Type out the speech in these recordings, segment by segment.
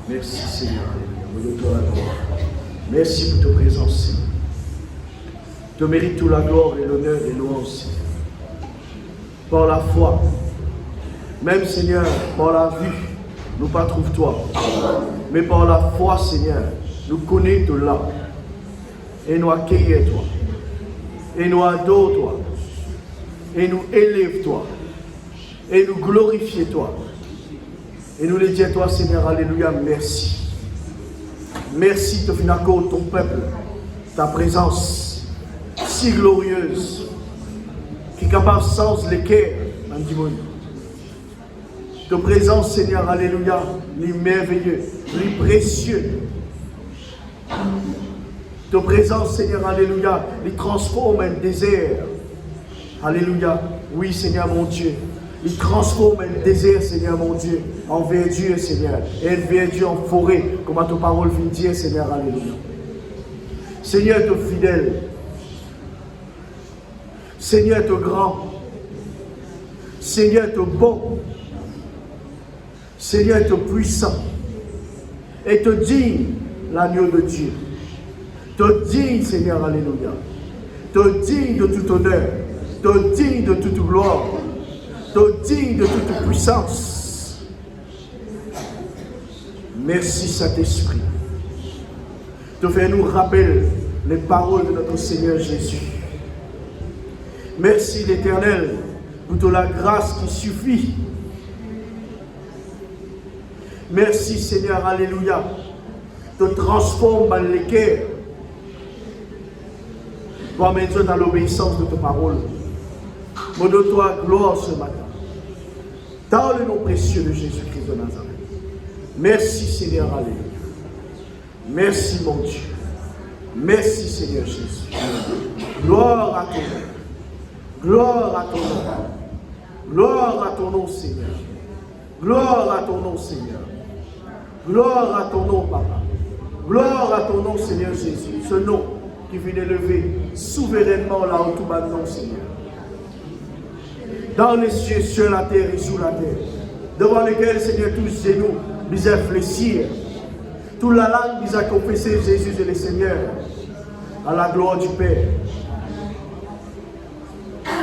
Merci Seigneur. Merci pour ta présence, Seigneur. Tu mérites toute la gloire et l'honneur et louange, Seigneur. Par la foi, même Seigneur, par la vue, nous pas trouve toi. Mais par la foi, Seigneur, nous connaissons là. Et nous accueillons toi. Et nous adorons toi. Et nous élève toi. Et nous glorifions toi. Et nous le disons à toi, Seigneur, alléluia, merci. Merci de finir accord ton peuple, ta présence si glorieuse, qui est capable sans l'équerre, en dimanche. Ta présence, Seigneur, alléluia, les merveilleux, les précieux. Ta présence, Seigneur, alléluia, les transforme en désert. Alléluia, oui, Seigneur, mon Dieu. Il transforme le désert, Seigneur mon Dieu, en verdure, Seigneur. Et une verdure en forêt, comme à ta parole vient dire, Seigneur, alléluia. Seigneur, tu es fidèle. Seigneur, tu es grand. Seigneur, tu es bon. Seigneur, tu es puissant. Et tu digne l'agneau de Dieu. Tu digne, Seigneur, alléluia. Tu digne de tout honneur. Tu digne de toute gloire. Digne de toute puissance. Merci Saint-Esprit. Tu fais nous rappeler les paroles de notre Seigneur Jésus. Merci l'Éternel pour toute la grâce qui suffit. Merci Seigneur, alléluia. Te transforme dans l'équerre pour amener dans l'obéissance de ta parole. Me donne-toi gloire ce matin. Dans le nom précieux de Jésus-Christ de Nazareth. Merci Seigneur, alléluia. Merci mon Dieu. Merci Seigneur Jésus. Gloire à ton nom. Gloire à ton nom. Gloire à ton nom Seigneur. Gloire à ton nom Seigneur. Gloire à ton nom Papa. Gloire à ton nom Seigneur Jésus. Ce nom qui vient d'élever souverainement là où tout bas nom Seigneur. Dans les cieux, sur la terre et sous la terre, devant lesquels, Seigneur, tous les genoux, nous a fléchir. Toute la langue nous a confessé Jésus est le Seigneur, à la gloire du Père.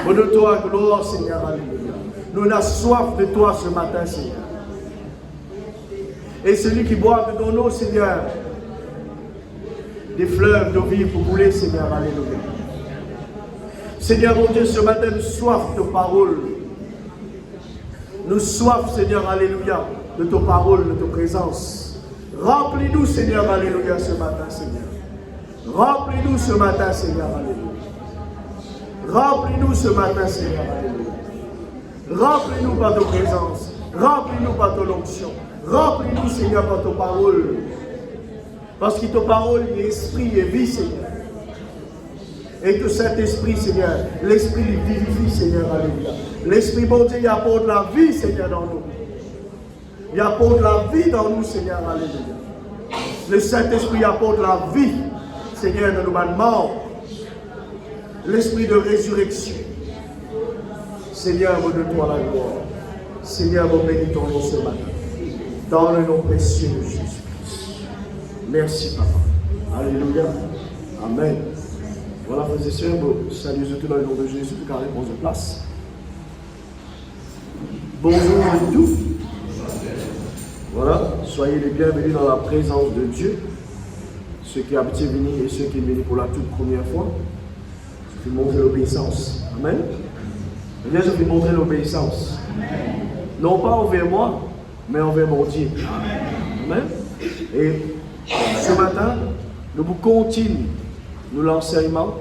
Donne-toi gloire, Seigneur, alléluia. Nous avons soif de toi ce matin, Seigneur. Et celui qui boit de ton eau, Seigneur, des fleuves de vie pour couler, Seigneur, alléluia. Seigneur mon Dieu, ce matin, nous soif de parole. Nous soif, Seigneur, alléluia, de ta parole, de ta présence. Remplis-nous, Seigneur, alléluia, ce matin, Seigneur. Remplis-nous ce matin, Seigneur, alléluia. Remplis-nous ce matin, Seigneur, alléluia. Remplis-nous par ta présence. Remplis-nous par ton onction. Remplis-nous, Seigneur, par ta parole. Parce que ta parole est esprit et vie, Seigneur. Et que cet esprit, Seigneur, l'esprit vivifie, Seigneur, alléluia. L'esprit, bon Dieu, il apporte la vie, Seigneur, dans nous. Il apporte la vie dans nous, Seigneur, alléluia. Le Saint-Esprit apporte la vie, Seigneur, dans nos morts. L'esprit de résurrection. Seigneur, me donne-toi la gloire. Seigneur, me bénis ton nom ce matin. Dans le nom précieux de Jésus-Christ. Merci, Papa. Alléluia. Amen. Voilà, frères et sœurs, saluez tous dans le nom de Jésus, car réponse de place. Bonjour à tous. Voilà, soyez les bienvenus dans la présence de Dieu. Ceux qui habitent venir et ceux qui viennent pour la toute première fois. Je vais montrer l'obéissance. Amen. Eh bien, je vais montrer l'obéissance. Non pas envers moi, mais envers mon Dieu. Amen. Et ce matin, nous continuons l'enseignement.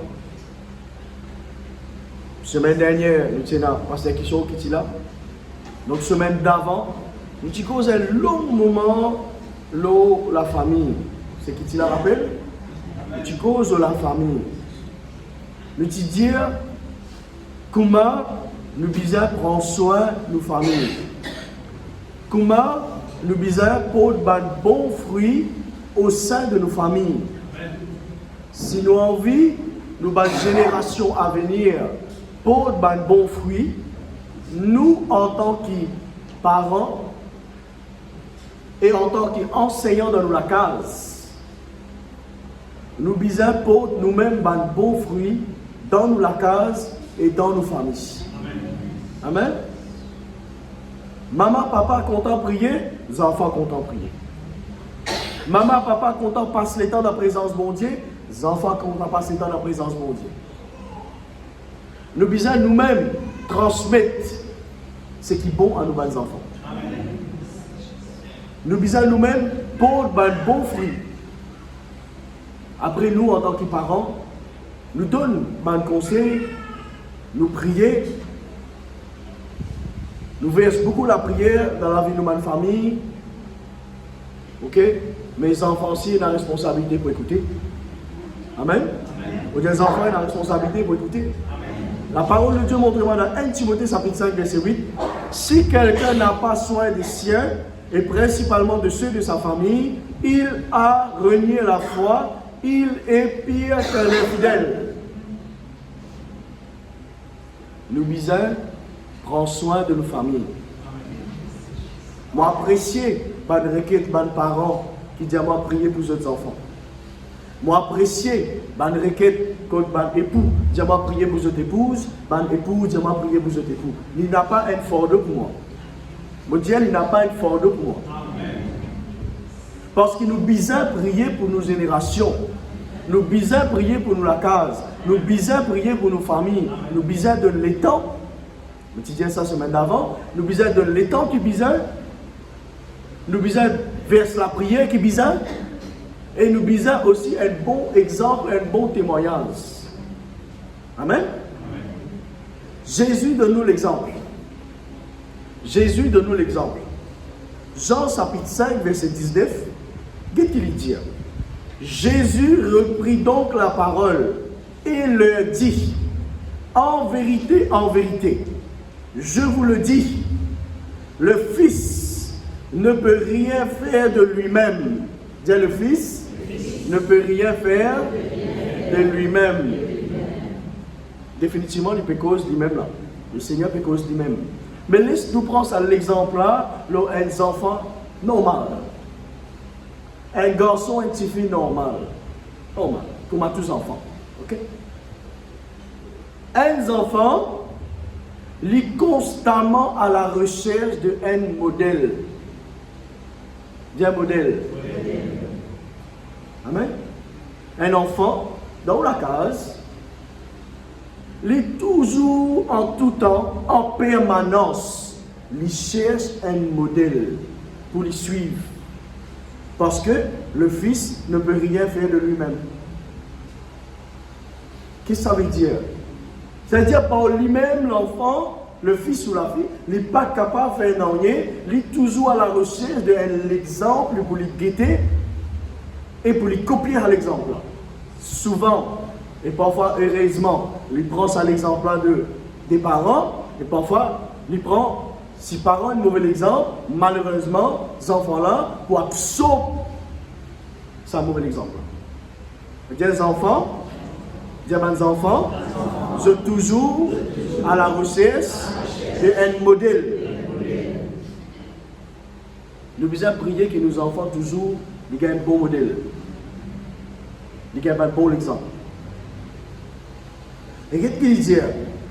Semaine dernière, nous étions là, Pasteur Kishore qui était là. Donc, semaine d'avant, nous avons causé un long moment, la famille. C'est qui te rappelle? Nous causes la famille. Nous disons comment nous devons prendre soin de nos familles. Comment nous devons porter de bons fruits au sein de nos familles. Si nous avons envie, nous avons une génération à venir porter de bons fruits, nous, en tant que parents et en tant qu'enseignants dans la case, nous devons porter nous-mêmes de bons fruits dans la case et dans nos familles. Amen. Maman, papa, content prier, les enfants content prier. Maman, papa, content passer le temps dans la présence de Dieu, les enfants content passer le temps dans la présence de Dieu. Nous devons nous-mêmes transmettre ce qui est bon à nos bons enfants. Nous devons nous-mêmes porter de bons fruits. Après, nous, en tant que parents, nous donnons des conseils, nous prions, nous versons beaucoup la prière dans la vie de notre famille. Ok? Mes enfants aussi ont la responsabilité pour écouter. Amen. Les enfants ont la responsabilité pour écouter. La parole de Dieu montre-moi dans 1 Timothée chapitre 5 verset 8. Si quelqu'un n'a pas soin des siens, et principalement de ceux de sa famille, il a renié la foi, il est pire qu'un infidèle. Nous disons, prends soin de nos familles. Moi, apprécier, pas de requête, pas de parents qui disent moi prier pour les autres enfants. Moi, apprécier, pas de requête, contre ban époux, disent moi prier pour les autres épouses, ban époux, disent moi prier pour les autres époux. Il n'a pas un fardeau pour moi. Mon Dieu, il n'a pas un fardeau pour moi. Parce que nous besoin prier pour nos générations. Nous besoin prier pour nous la case. Nous besoin prier pour nos familles. Nous besoin de l'étang. Je disais ça semaine d'avant. Nous besoin de l'étang qui besoin. Nous besoin verser la prière qui besoin. Et nous besoin aussi un bon exemple, un bon témoignage. Amen. Jésus donne nous l'exemple. Jésus donne nous l'exemple. Jean chapitre 5 verset 19. Qu'est-ce qu'il dit? Jésus reprit donc la parole et leur dit, en vérité, je vous le dis, le Fils ne peut rien faire de lui-même. Dis le Fils ne peut rien faire de lui-même. Définitivement, il peut cause lui-même là. Le Seigneur peut cause lui-même. Mais laisse-nous prendre l'exemple là, un enfant normal. Un garçon, une petite fille normal, comme à tous les enfants. Ok? Un enfant lit constamment à la recherche d'un modèle. Dis un modèle. Amen. Un enfant, dans la case, lit toujours, en tout temps, en permanence, il cherche un modèle. pour les suivre. Parce que le Fils ne peut rien faire de lui-même. Qu'est-ce que ça veut dire? C'est-à-dire par lui-même, l'enfant, le fils ou la fille, n'est pas capable de faire rien, il est toujours à la recherche de l'exemple pour lui guetter et pour lui copier à l'exemple. Souvent, et parfois heureusement, il prend ça l'exemple des parents, et parfois, il prend, si parents ont un mauvais exemple, malheureusement, ces enfants-là, pour absorber ce mauvais exemple. Les enfants, sont toujours à la recherche d'un modèle. Nous devons prier que nos enfants toujours aient un bon modèle. Ils aient un bon exemple. Et qu'est-ce qu'il dit?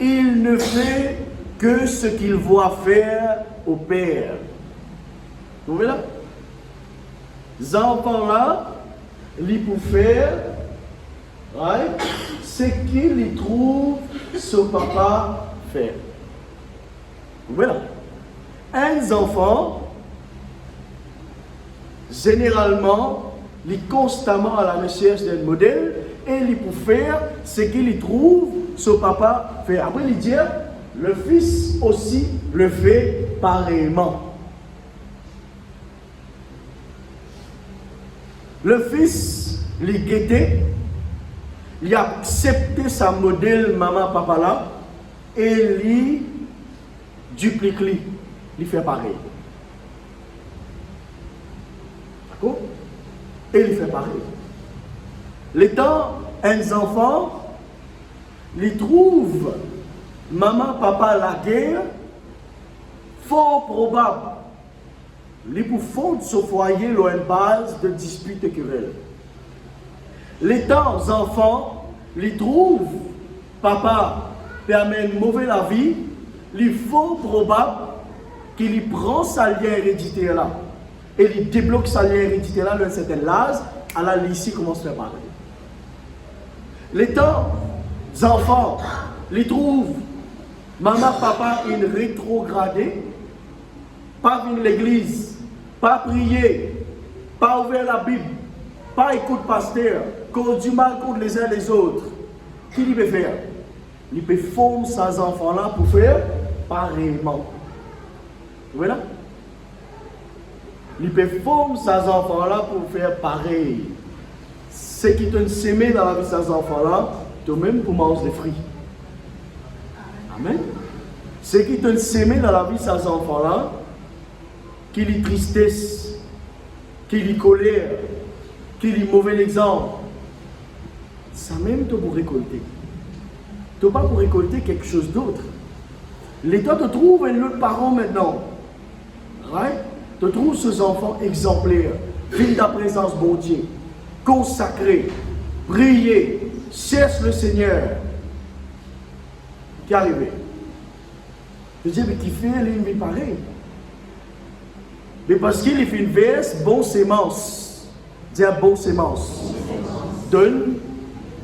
Il ne fait que ce qu'il voit faire au Père. Vous voyez là? Les enfants-là, ils peuvent faire ce qu'ils trouvent son papa faire. Vous voyez là? Un enfant, généralement, il est constamment à la recherche d'un modèle et il peut faire ce qu'il trouve son papa faire. Après, il dit, le fils aussi le fait pareillement. Le fils, il est guetté, il a accepté sa modèle maman papa là et il duplique, il fait pareil. D'accord? Et il fait pareil. L'étant un enfant, il trouve maman papa la guerre fort probable. Il peut fondre ce foyer une base de disputes et querelles. L'étant enfant, il trouve papa permet une mauvaise la vie, il est fort probable qu'il prend sa lien héréditaire là et il débloque sa lien héréditaire là dans un certain âge, à la lycée commence à faire pareil. L'étant enfant, il trouve maman papa une rétrogradée, pas venir l'église, pas prier, pas ouvrir la Bible, pas écouter pasteur, qu'on du mal contre les uns les autres. Qui il peut faire? Il peut former ses enfants-là pour faire pareillement. Vous voyez là? Il peut former ses enfants-là pour faire pareil. Ce qui te sémé dans la vie de ces enfants-là, toi-même pour manger des fruits. Amen. Ce qui te sémé dans la vie de ces enfants-là, qu'il y tristesse, qu'il y colère, qu'il y mauvais exemple, ça même te pour récolter. Tu n'as pas pour récolter quelque chose d'autre. L'État te trouve un autre parent maintenant. Right? Te trouve ces enfants exemplaires, dignes de la présence bon Dieu, consacrés, prier, cherche le Seigneur. Qui est arrivé? Je dis, mais qui fait une vie pareille? Mais parce qu'il fait une verse, bon sémence. Dire bon sémence. Donne,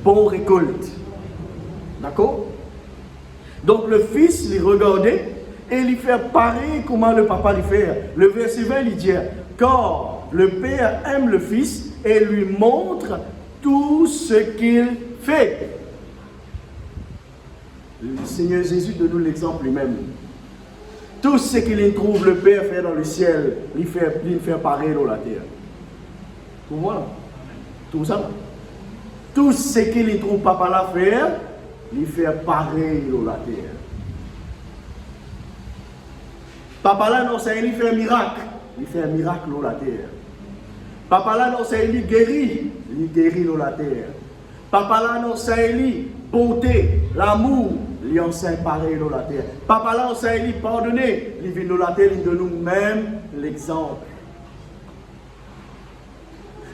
bon récolte. D'accord? Donc le fils, il regardait et il fait pareil comment le papa lui fait. Le verset 20, il dit, car le père aime le fils et lui montre tout ce qu'il fait. Le Seigneur Jésus donne nous l'exemple lui-même. Tout ce qu'il trouve le Père fait dans le ciel, il fait pareil dans la terre. Tout voilà. Tout ça. Tout ce qu'il trouve papa là faire, il fait pareil dans la terre. Papa là, non, c'est il fait un miracle. Il fait un miracle dans la terre. Papa là, non, c'est il guérit dans la terre. Papa là, non, c'est il bonté, l'amour, il enseigne pareil dans la terre. Papa là, enseigne, il pardonner, il vit dans la terre, il donne nous-mêmes l'exemple.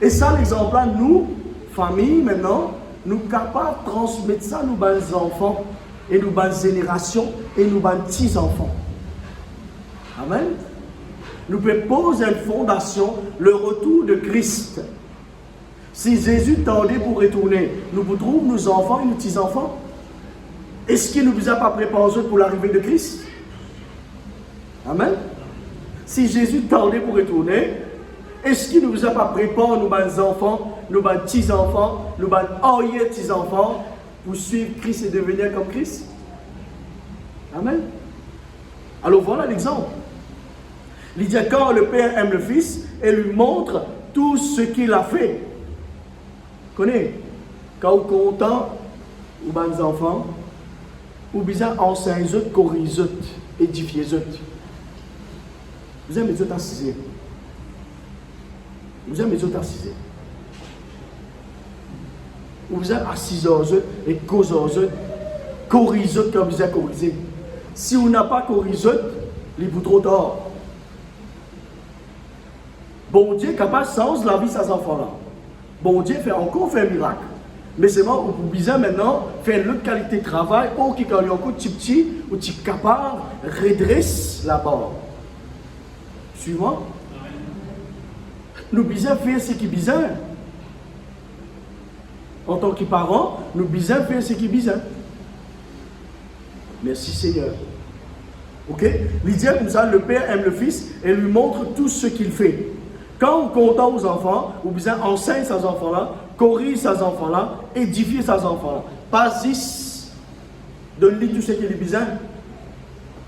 Et ça, l'exemple là, nous, famille, maintenant, nous sommes capables de transmettre ça nous nos enfants, et nous nos générations, et nous nos petits-enfants. Amen. Nous pouvons poser une fondation, le retour de Christ. Si Jésus tendait pour retourner, nous trouvons nos enfants et nos petits-enfants. Est-ce qu'il ne nous a pas préparé pour l'arrivée de Christ? Amen. Si Jésus tardait pour retourner, est-ce qu'il ne nous a pas préparé, nous, les enfants, nous, les petits-enfants, nous, les petits-enfants, pour suivre Christ et devenir comme Christ? Amen. Alors voilà l'exemple. Il dit quand le Père aime le Fils et lui montre tout ce qu'il a fait. Connais, quand vous êtes content, ou les enfants, ou bien enseignez, corrigez, édifiez. Vous aimez les assiser. Vous aimez les assiser. Vous êtes assis et causez, corrigez comme vous êtes corrigé. Si vous n'avez pas corrigé, il est trop tard. Bon Dieu est capable de changer la vie de ces enfants-là. Bon Dieu fait encore faire un miracle. Mais c'est bon, vous pouvez maintenant faire l'autre qualité de travail, ou qui quand il y a encore petit, ou qui est capable de redresser la barre. Suivant. Nous besoin faire ce qui est besoin. En tant que parents, nous besoin faire ce qui est besoin. Merci Seigneur. Ok? Il dit comme ça, le Père aime le Fils et lui montre tout ce qu'il fait. Quand on compte aux enfants, vous besoin enseigne ces enfants-là, corrige ces enfants-là, édifie ces enfants-là. Pas 10, donne-lui tout ce qu'il a besoin.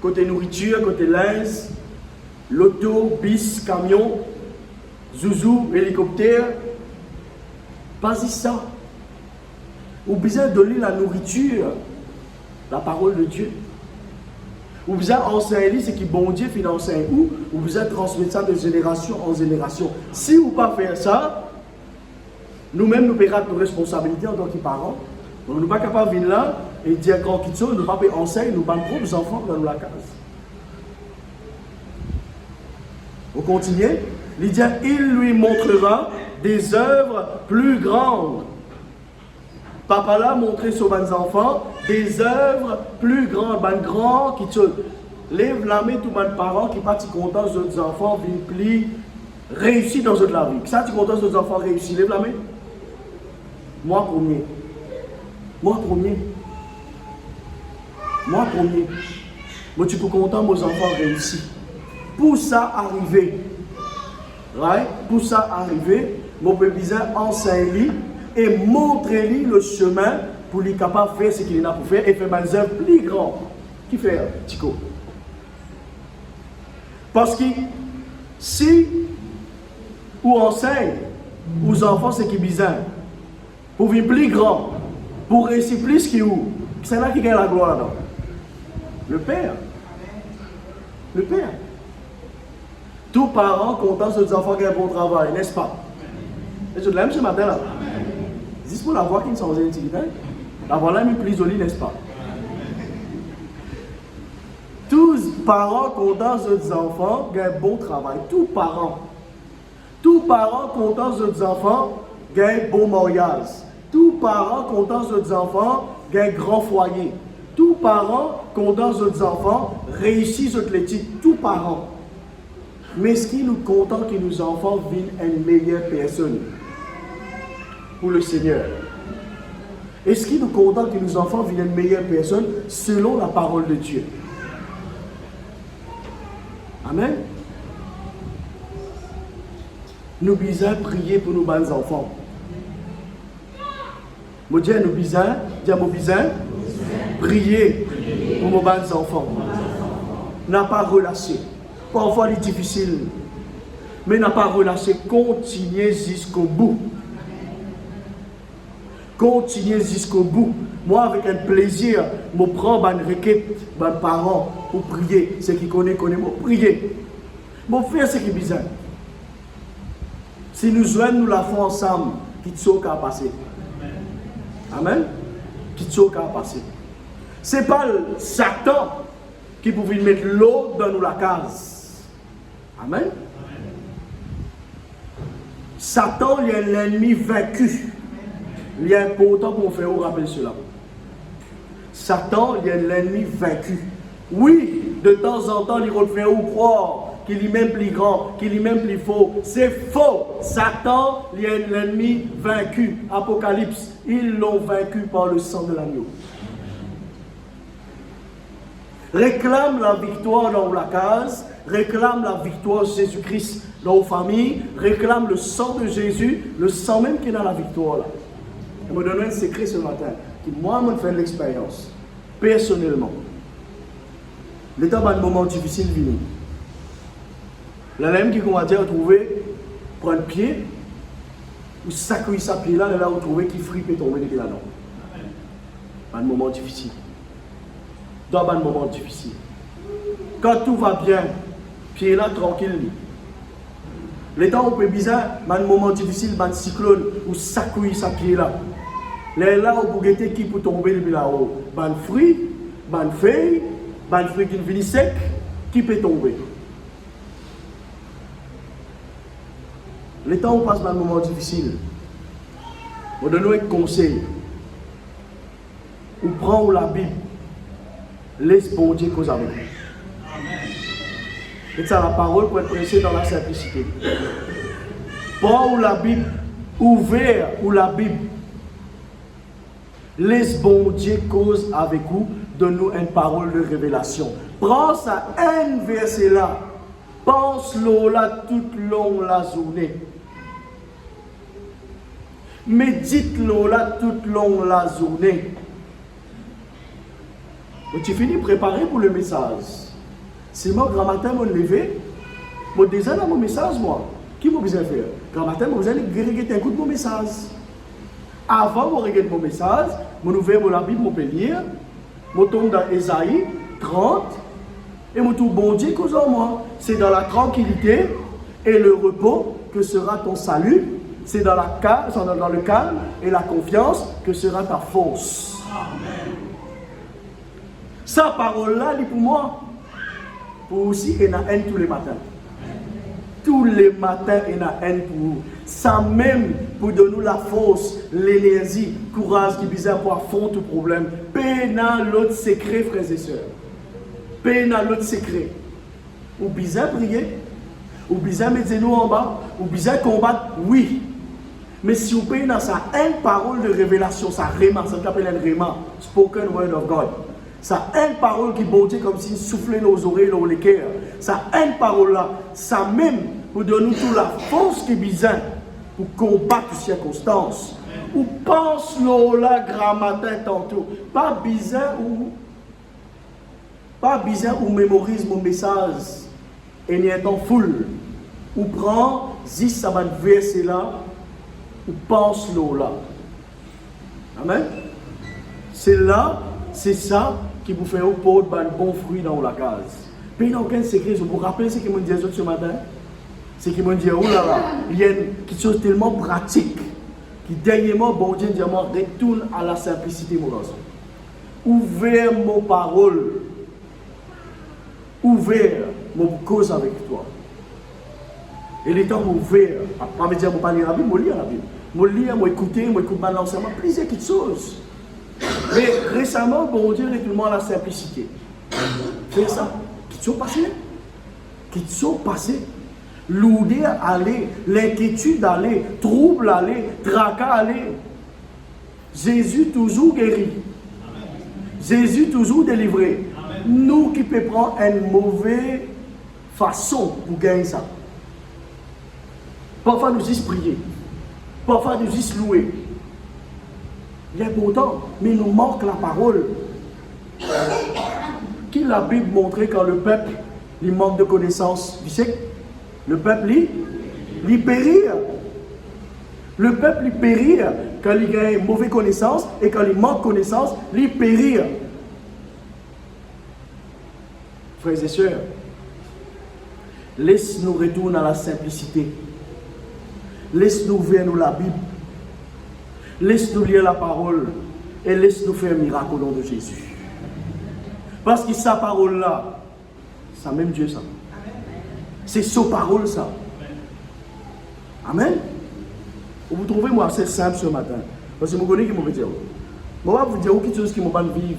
Côté nourriture, côté linge, l'auto, bis, camion, zouzou, hélicoptère. Pas 10 ça. Vous besoin donner la nourriture, la parole de Dieu. Vous besoin enseigner ce qui bon Dieu fait enseigner où, vous besoin transmettre ça de génération en génération. Si vous ne pas faire ça, nous-mêmes nous payons nos responsabilités en tant que parents. Donc nous ne sommes pas capables de venir là et dire quand qu'ils sont, nous ne pas enseigner, nous pas propres enfants dans la case. On continue. Il dit, il lui montrera des œuvres plus grandes. Papa l'a montré sur mes enfants des œuvres plus grandes, des grands qui te lèvent la main tous mes parents qui sont contents de leurs enfants viennent plus réussir dans la vie. Qui sont contents de leurs enfants réussir? Lève la main. Moi premier. Moi premier. Moi premier. Moi tu peux content de mes enfants réussir. Pour ça arriver, right? Pour ça arriver, mon peuple enseigne et montrez-lui le chemin pour lui capable de faire ce qu'il a pour faire et faire des œuvres plus grandes. Qui fait, Tico? Parce que si vous enseignez aux enfants ce qui est bizarre, pour vivre plus grand, pour réussir plus que vous, c'est là qui gagne la gloire là. Le Père. Le Père. Tous parents contents que leurs enfants gagnent un bon travail, n'est-ce pas? Et je l'aime ce matin là. Dis pour la voix qui ne s'en vient utilité. La voix là est plus jolie, n'est-ce pas? Tous parents contents que leurs enfants gagnent un bon travail. Tous parents contents que leurs enfants gagnent un bon mariage. Tous parents contents que leurs enfants gagnent un grand foyer. Tous parents contents que leurs enfants réussissent l'athlétique. Tous parents. Mais est-ce qu'il nous content que nos enfants viennent une meilleure personne pour le Seigneur? Est-ce qu'il nous content que nos enfants viennent une meilleure personne selon la parole de Dieu? Amen. Nous besoin prier pour nos bons enfants. Moi dis nous besoin, prier pour nos bons enfants. N'a pas relâché. Parfois il est difficile, mais n'a pas relâché. Continuez jusqu'au bout. Continuez jusqu'au bout. Moi, avec un plaisir, je prends une requête, mes parents, pour prier. Ceux qui connaissent, moi, prier. Je faire ce qui est bizarre. Si nous joignons, nous la faisons ensemble, qui te sauve à passer. Amen. Qui te sauve à passer. Ce n'est pas Satan qui pouvait mettre l'eau dans nous la case. Amen. Satan, il est l'ennemi vaincu. Il est important pour faire vous rappeler cela. Satan, il est l'ennemi vaincu. Oui, de temps en temps, il va faire vous croire qu'il est même plus grand, qu'il est même plus faux. C'est faux. Satan, il est l'ennemi vaincu. Apocalypse, ils l'ont vaincu par le sang de l'agneau. Réclame la victoire dans la case réclame la victoire de Jésus-Christ dans nos familles, réclame le sang de Jésus, le sang même qui est dans la victoire là. Je me donne un secret ce matin, qui moi, me fait l'expérience, personnellement. L'état d'un moment difficile venu. La lame qui commence à trouver, prendre pied, ou sacrer sa pied là, là où trouver qui fripe et tomber depuis là-dedans. Un moment difficile. Dans un moment difficile. Quand tout va bien, pied là tranquille. Les temps où c'est bizarre, un moment difficile, un cyclone, ou sacrer sa pied là. Là où vous guettez qui peut tomber là-haut. Un fruit, un feuille, un fruit qui vient sec, qui peut tomber. Les temps où on passe dans un moment difficile, on donne un conseil. On prend la Bible, laisse bon Dieu cause avec vous. Et ça, la parole pour être pressée dans la simplicité. Prends la Bible, ouvert ou la Bible, laisse bon Dieu cause avec vous, donne-nous une parole de révélation. Prends ça, un verset là, pense-le là toute long la journée. Médite-le là toute long la journée. Et tu finis préparé pour le message. Si moi, grand matin, je me lever, je déjà dans mon message, moi. Qui m'a besoin de faire? Grand matin, je vais regarder un coup de mon message. Avant de regarder mon message, je vais ouvrir la Bible, je vais lire. Je tombe dans Ésaïe 30 et je trouve bon Dieu cause en moi. C'est dans la tranquillité et le repos que sera ton salut. C'est dans le calme et la confiance que sera ta force. Amen. Sa parole-là, elle est pour moi. Pour aussi, il y a haine tous les matins. Tous les matins, il y a haine pour vous. Ça même pour donner la force, l'énergie, le courage qui vise à pouvoir fondre tout problème. Peine à l'autre secret, frères et sœurs. Peine à l'autre secret. Ou bizarre prier, ou bizarre mettre nous en bas, ou bizarre combattre, oui. Mais si vous payez dans ça, une parole de révélation, ça réma, ça s'appelle un réma, spoken word of God. Ça une parole qui bondit comme si soufflait nos oreilles, dans les cœurs. Ça une parole là, ça même pour donner toute la force qui est besoin pour combattre les circonstances. Ou pense-le là grand matin tantôt. Pas bizarre ou mémorise mon message et n'y est en foule. Ou prend 10 sabbats verset là. Ou pense-le là. Amen. C'est là, c'est ça qui vous fait au pot un bon fruit dans la case. Puis il n'y a aucun secret. Je vous rappelle ce qu'ils m'ont dit ce matin. C'est qu'ils m'ont dit, oh là là, il y a quelque chose tellement pratique qui dernièrement, bon Dieu, retourne à la simplicité, mon garçon. Ouvert mon parole. Ouvert mon cause avec toi. Et les temps ouverts, pas me dire, je ne vais pas lire la Bible, je vais lire la Bible. Je lis, je écoute mon enseignement, plusieurs petites choses. Mais récemment, bon Dieu, retournement à la simplicité. C'est ça. Qui sont passés? Qui sont passés? L'oudé aller, l'inquiétude aller, trouble aller, tracas aller. Jésus toujours guéri. Jésus toujours délivré. Nous qui peut prendre une mauvaise façon pour gagner ça. Parfois nous disons prier. Parfois nous disons louer. Il est important, mais il nous manque la parole. Qui la Bible montrait quand le peuple il manque de connaissances? Tu sais, le peuple il périt. Le peuple il périt quand il gagne mauvaise connaissance et quand il manque de connaissance, il périt. Frères et sœurs, laisse-nous retourner à la simplicité. Laisse-nous ouvrir la Bible. Laisse-nous lire la parole. Et laisse-nous faire un miracle au nom de Jésus. Parce que sa parole-là, ça même Dieu ça. C'est sa parole ça. Amen. Vous trouvez moi assez simple ce matin. Parce que je connais qui m'a dit. Je vais vous dire quelque chose qui m'a vivre.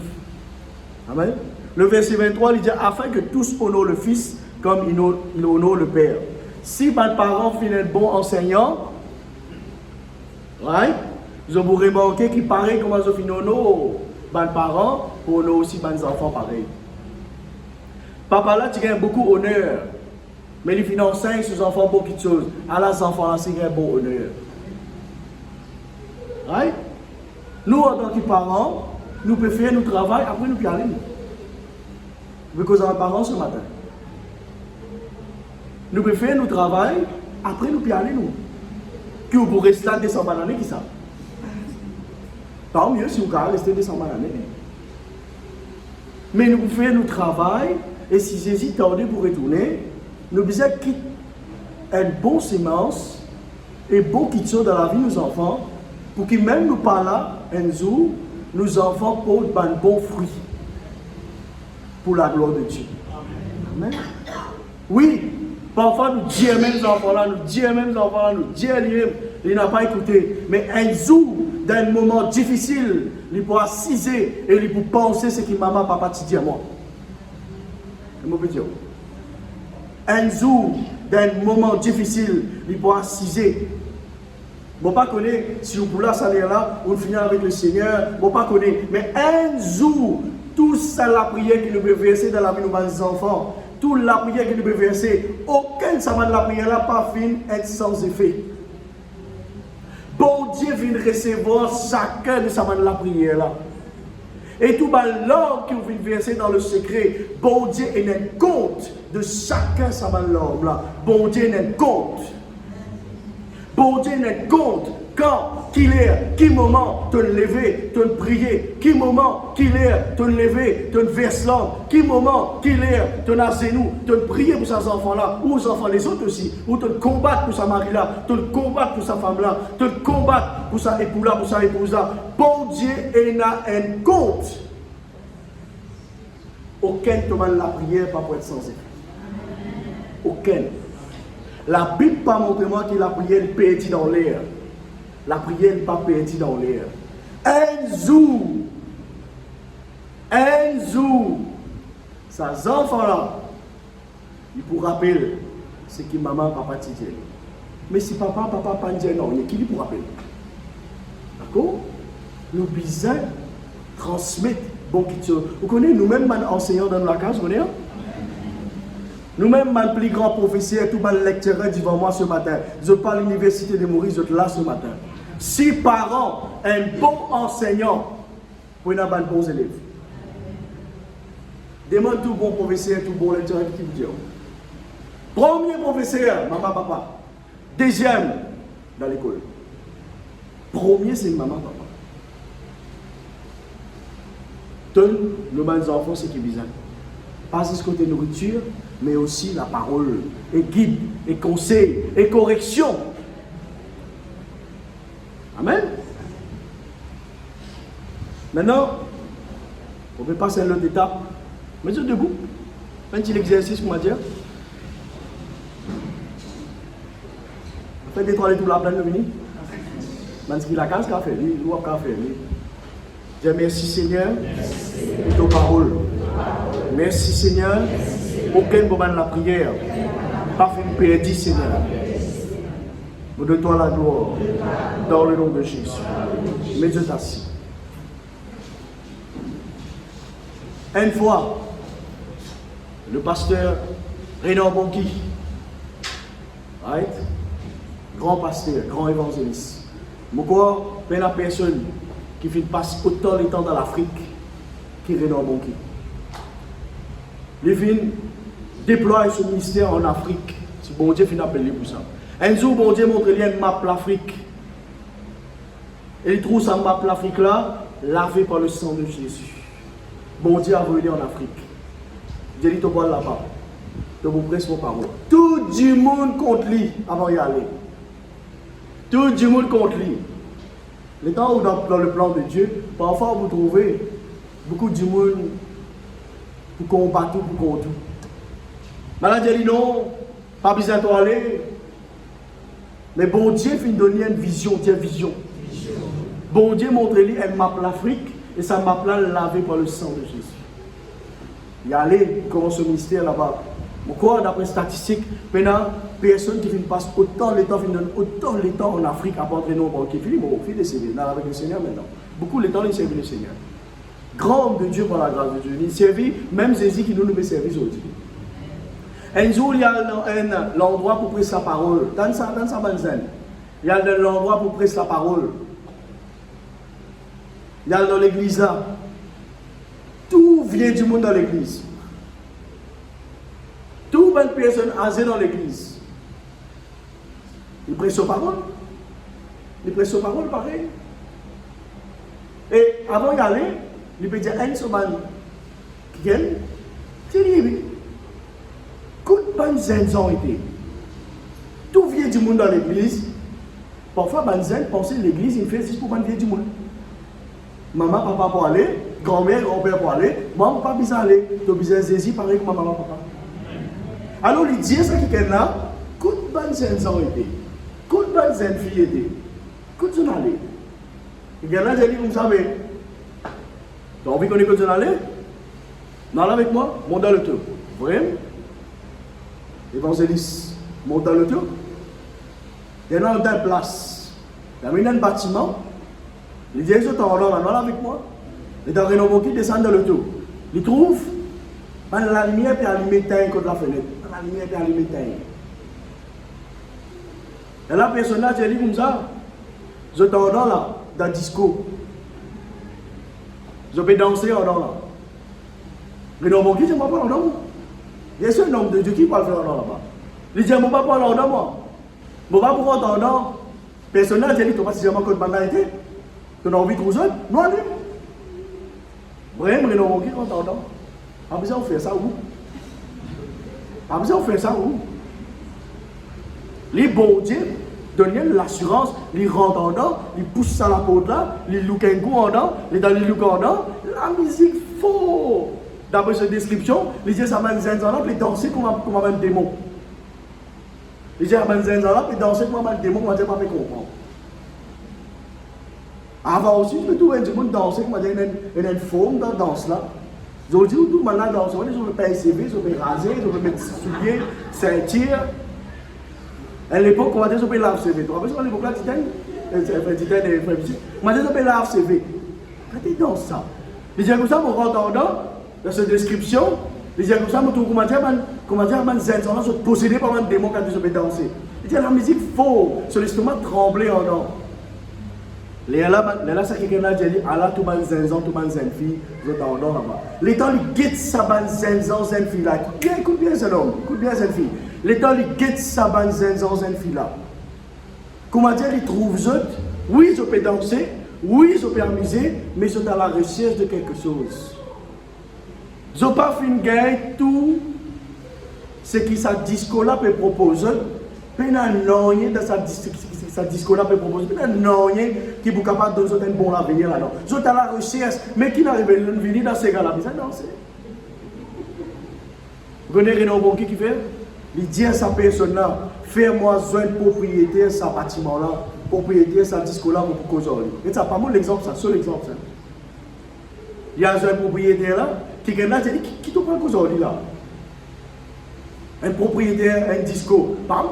Amen. Le verset 23, il dit afin que tous honorent le Fils comme il honore le Père. Si votre parent finit être bon enseignant, right? Vous vous remarquez qu'il paraît comment ils finissent nos parents pour nous aussi nos enfants pareil. Papa là, tu gagnes beaucoup d'honneur Mais les enseignent aux enfants beaucoup de choses. À les enfants, c'est un bon honneur. Right? Nous, en tant que parents, nous pouvons faire notre travail, après nous pouvons aller. Nous pouvons causer un parent ce matin. Nous pouvons faire notre travail, après nous pouvons aller. Que vous pourrez rester 200 années, qui ça? Tant mieux si vous pouvez rester 200 années. Mais nous pouvons faire notre travail, et si Jésus tardé pour retourner, nous devons quitter une bonne sémence et bon qui sont dans la vie de nos enfants, pour que même nous parlons un jour, nos enfants portent un bon fruit pour la gloire de Dieu. Amen. Oui, parfois nous disons même les enfants là, nous disons même les enfants là, nous disons il n'a pas écouté. Mais un jour, dans un moment difficile, il pourra ciser et il pourra penser ce que maman, papa te dit à moi. C'est mon petit. Un jour, dans un moment difficile, il pourra ciser. Bon, pas connaître si on pouvait s'aller là, on finit avec le Seigneur. Bon, pas connaître. Mais un jour, tout ça, la prière qui nous peut verser dans la vie de nos enfants, toute la prière qui nous peut verser, aucun de la prière là pas fin être sans effet. Bon Dieu vient recevoir chacun de la prière là. Et tout l'homme qui vient verser dans le secret, bon Dieu est un compte de chacun de l'homme là. Bon Dieu est un compte. Bon Dieu n'est compte quand qu'il est, quel moment te lever, te prier, quel moment qu'il est, te lever, te verser l'homme, quel moment qu'il est, te nager nous, te prier pour ces enfants-là, ou aux enfants les autres aussi, ou te combattre pour sa mari-là, te combattre pour sa femme-là, te combattre pour sa épouse-là, pour sa épouse-là. Bon Dieu est un compte. Aucun demande la prière pas pour être sans effet. Aucun. La Bible pas montré moi que la prière est perdue dans l'air. La prière n'est pas perdue dans l'air. Un jour, ces enfants-là, ils pourront rappeler ce que maman, papa disait. Mais si papa, pas dit non, il y a qui pour rappeler. D'accord? Nous besoin transmettre bon qui chose. Vous connaissez nous-mêmes enseignants dans la case, vous connaissez? Nous-mêmes, le plus grand professeur, tout le lecteur devant moi ce matin. Je parle à l'université de Maurice, je suis là ce matin. Si parents, un bon enseignant, pour avoir de bons élèves. Demande tout bon professeur, tout bon lecteur qui vous dit. Premier professeur, maman, papa. Deuxième, dans l'école. Premier, c'est maman, papa. Donne nos enfants ce qui est bizarre. Pas ce côté nourriture, mais aussi la parole, et guide, et conseil, et correction. Amen. Maintenant, on peut passer à l'autre étape. Mettez debout. Un petit exercice, on va dire. Faites détoiler tout la plaine de venir. Même si la case qu'a fait, lui, ou qu'a fait, lui. Dis merci Seigneur pour ta parole. Merci Seigneur. Aucun moment de la prière. Pas fait perdu Seigneur. Nous donne-toi la gloire. Dans le nom de Jésus. Mettez assis. Une fois, le pasteur Renan Bonki, right? Grand pasteur, grand évangéliste. Pourquoi il y a personne qui fait passer autant de temps dans l'Afrique que Renan Bonki. Il vient déployer ce ministère en Afrique. Si bon Dieu finit appelé pour ça. Un jour, bon Dieu montre une map l'Afrique. Et il trouve sa map l'Afrique là, lavée par le sang de Jésus. Bon Dieu a venu en Afrique. Dieu dit, tu vas là-bas. Tu vous presse vos paroles. Tout le monde contre lui avant d'y aller. Tout le monde contre lui. Le temps où dans le plan de Dieu, parfois vous trouvez beaucoup de monde pour combattre, pour contre. Maintenant, Dieu dit non, pas besoin de aller. Mais bon Dieu finit de donner une vision, vision. Bon Dieu montre-lui une map l'Afrique et sa map là lavée par le sang de Jésus. Il y a allé comment ce ministère là-bas. Pourquoi d'après statistiques, maintenant, personne qui passe autant de temps en Afrique à part les noms qui finissent, bon, il est décédé avec le Seigneur maintenant. Beaucoup de temps, il servent le Seigneur. Grand de Dieu par la grâce de Dieu. Il servit même Jésus qui nous servir aujourd'hui. Un jour, il y a l'endroit pour prêcher sa parole. Dans sa banzane. Il y a l'endroit pour prêcher sa parole. Il y a dans l'église là. Tout vient du monde dans l'église. Tout bonne personne âgée dans l'église. Il prêche sa parole. Il prêche sa parole pareil. Et avant d'y aller, il peut dire un soban qui est dit, coup de banzen ont été. Tout vient du monde dans l'église. Parfois, banzen pense l'église, il fait juste pour vendre du monde. Maman, papa pour aller, grand-mère, grand-père pour aller, moi, papa besoin aller. Tu as besoin de Jésus pareil que maman, papa. Alors, il dit ça qui est là, coup de banzen ont été. Coup de banzen fille été. Coup de son aller. Et là, j'ai dit, vous savez, tu as envie qu'on écoute son aller? Non, là avec moi, monte dans le tour. Vous voyez? Évangéliste, monte dans le tour. Il y a une place. Il y a un bâtiment. Il dit, ils sont là avec moi. Les dans Renaud qui descendent dans le tour. Ils trouvent, la lumière peut allumer contre la fenêtre. La lumière peut allumer. Et là, personnage, j'ai dit comme ça, je t'en là, dans le disco. Je peux danser en là. Renaud qui, je ne vois pas en là. Il y a un homme de Dieu qui parle faire en là-bas. Il dit, je ne vais pas parler en là, moi. Je ne vais pas pouvoir entendre. Personnage, j'ai dit, tu vas pas si jamais code banalité. Tu as envie de trouver non, allez. Vraiment, Renaud qui entend. Pas besoin de faire ça où? Pas besoin de faire ça où? Les bons dieux donnent l'assurance, ils rentrent en dedans, ils poussent ça à la porte là, ils look un goût en dedans, ils dans les look en dedans. La musique faux. D'après cette description, les dieux ça m'a dit là, puis danser comme un démon. Les dieux ça m'a dit là, puis danser comme un démon, on va dire pas comprendre. Avant aussi, je peux tout le monde danser, comme une forme dans la danse là. Je dis tout le monde danse, je peux faire CV, je peux raser, je peux mettre souliers, ceinture. À l'époque, on va dire que je peux laver CV. Tu vois, à l'époque là, Titane et Frébisi, on va dire que je peux laver CV. Quand tu danses ça, les gens comme ça, on rentre dans cette description, les gens comme ça, on trouve comment dire, man zen, on va se posséder par un démon quand tu peux danser. Il dit la musique faux, sur l'estomac tremblé en dedans. Là, c'est quelqu'un qui dit, Allah, tout le monde zen, tout le monde zen fille, je t'en donne là-bas. Les temps, ils guettent sa bande zen fille là. Écoute bien ce homme, écoute bien cette fille. Les temps, ils guettent sa bande zen fille là. Comment dire, ils trouvent eux, oui, je peux danser, oui, je peux amuser, mais je suis à la recherche de quelque chose. Je n'ai pas fait une guerre, tout ce qui sa disco là peut proposer, mais il n'y a rien dans sa disco là peut proposer, mais il n'y a rien qui est capable de donner un bon avenir là-dedans. Je suis à la recherche, mais qui n'arrive pas à venir dans ces gars-là, mais ça danser. Vous connaissez Renaud Bonki qui fait? Il dit à sa personne là, fais-moi un propriétaire sa bâtiment là, propriétaire sa disco là pour causer. Et ça pas moi l'exemple, ça, seul exemple. Il y a un propriétaire là, qui est là, qui te parle causer là? Un propriétaire, un disco, pas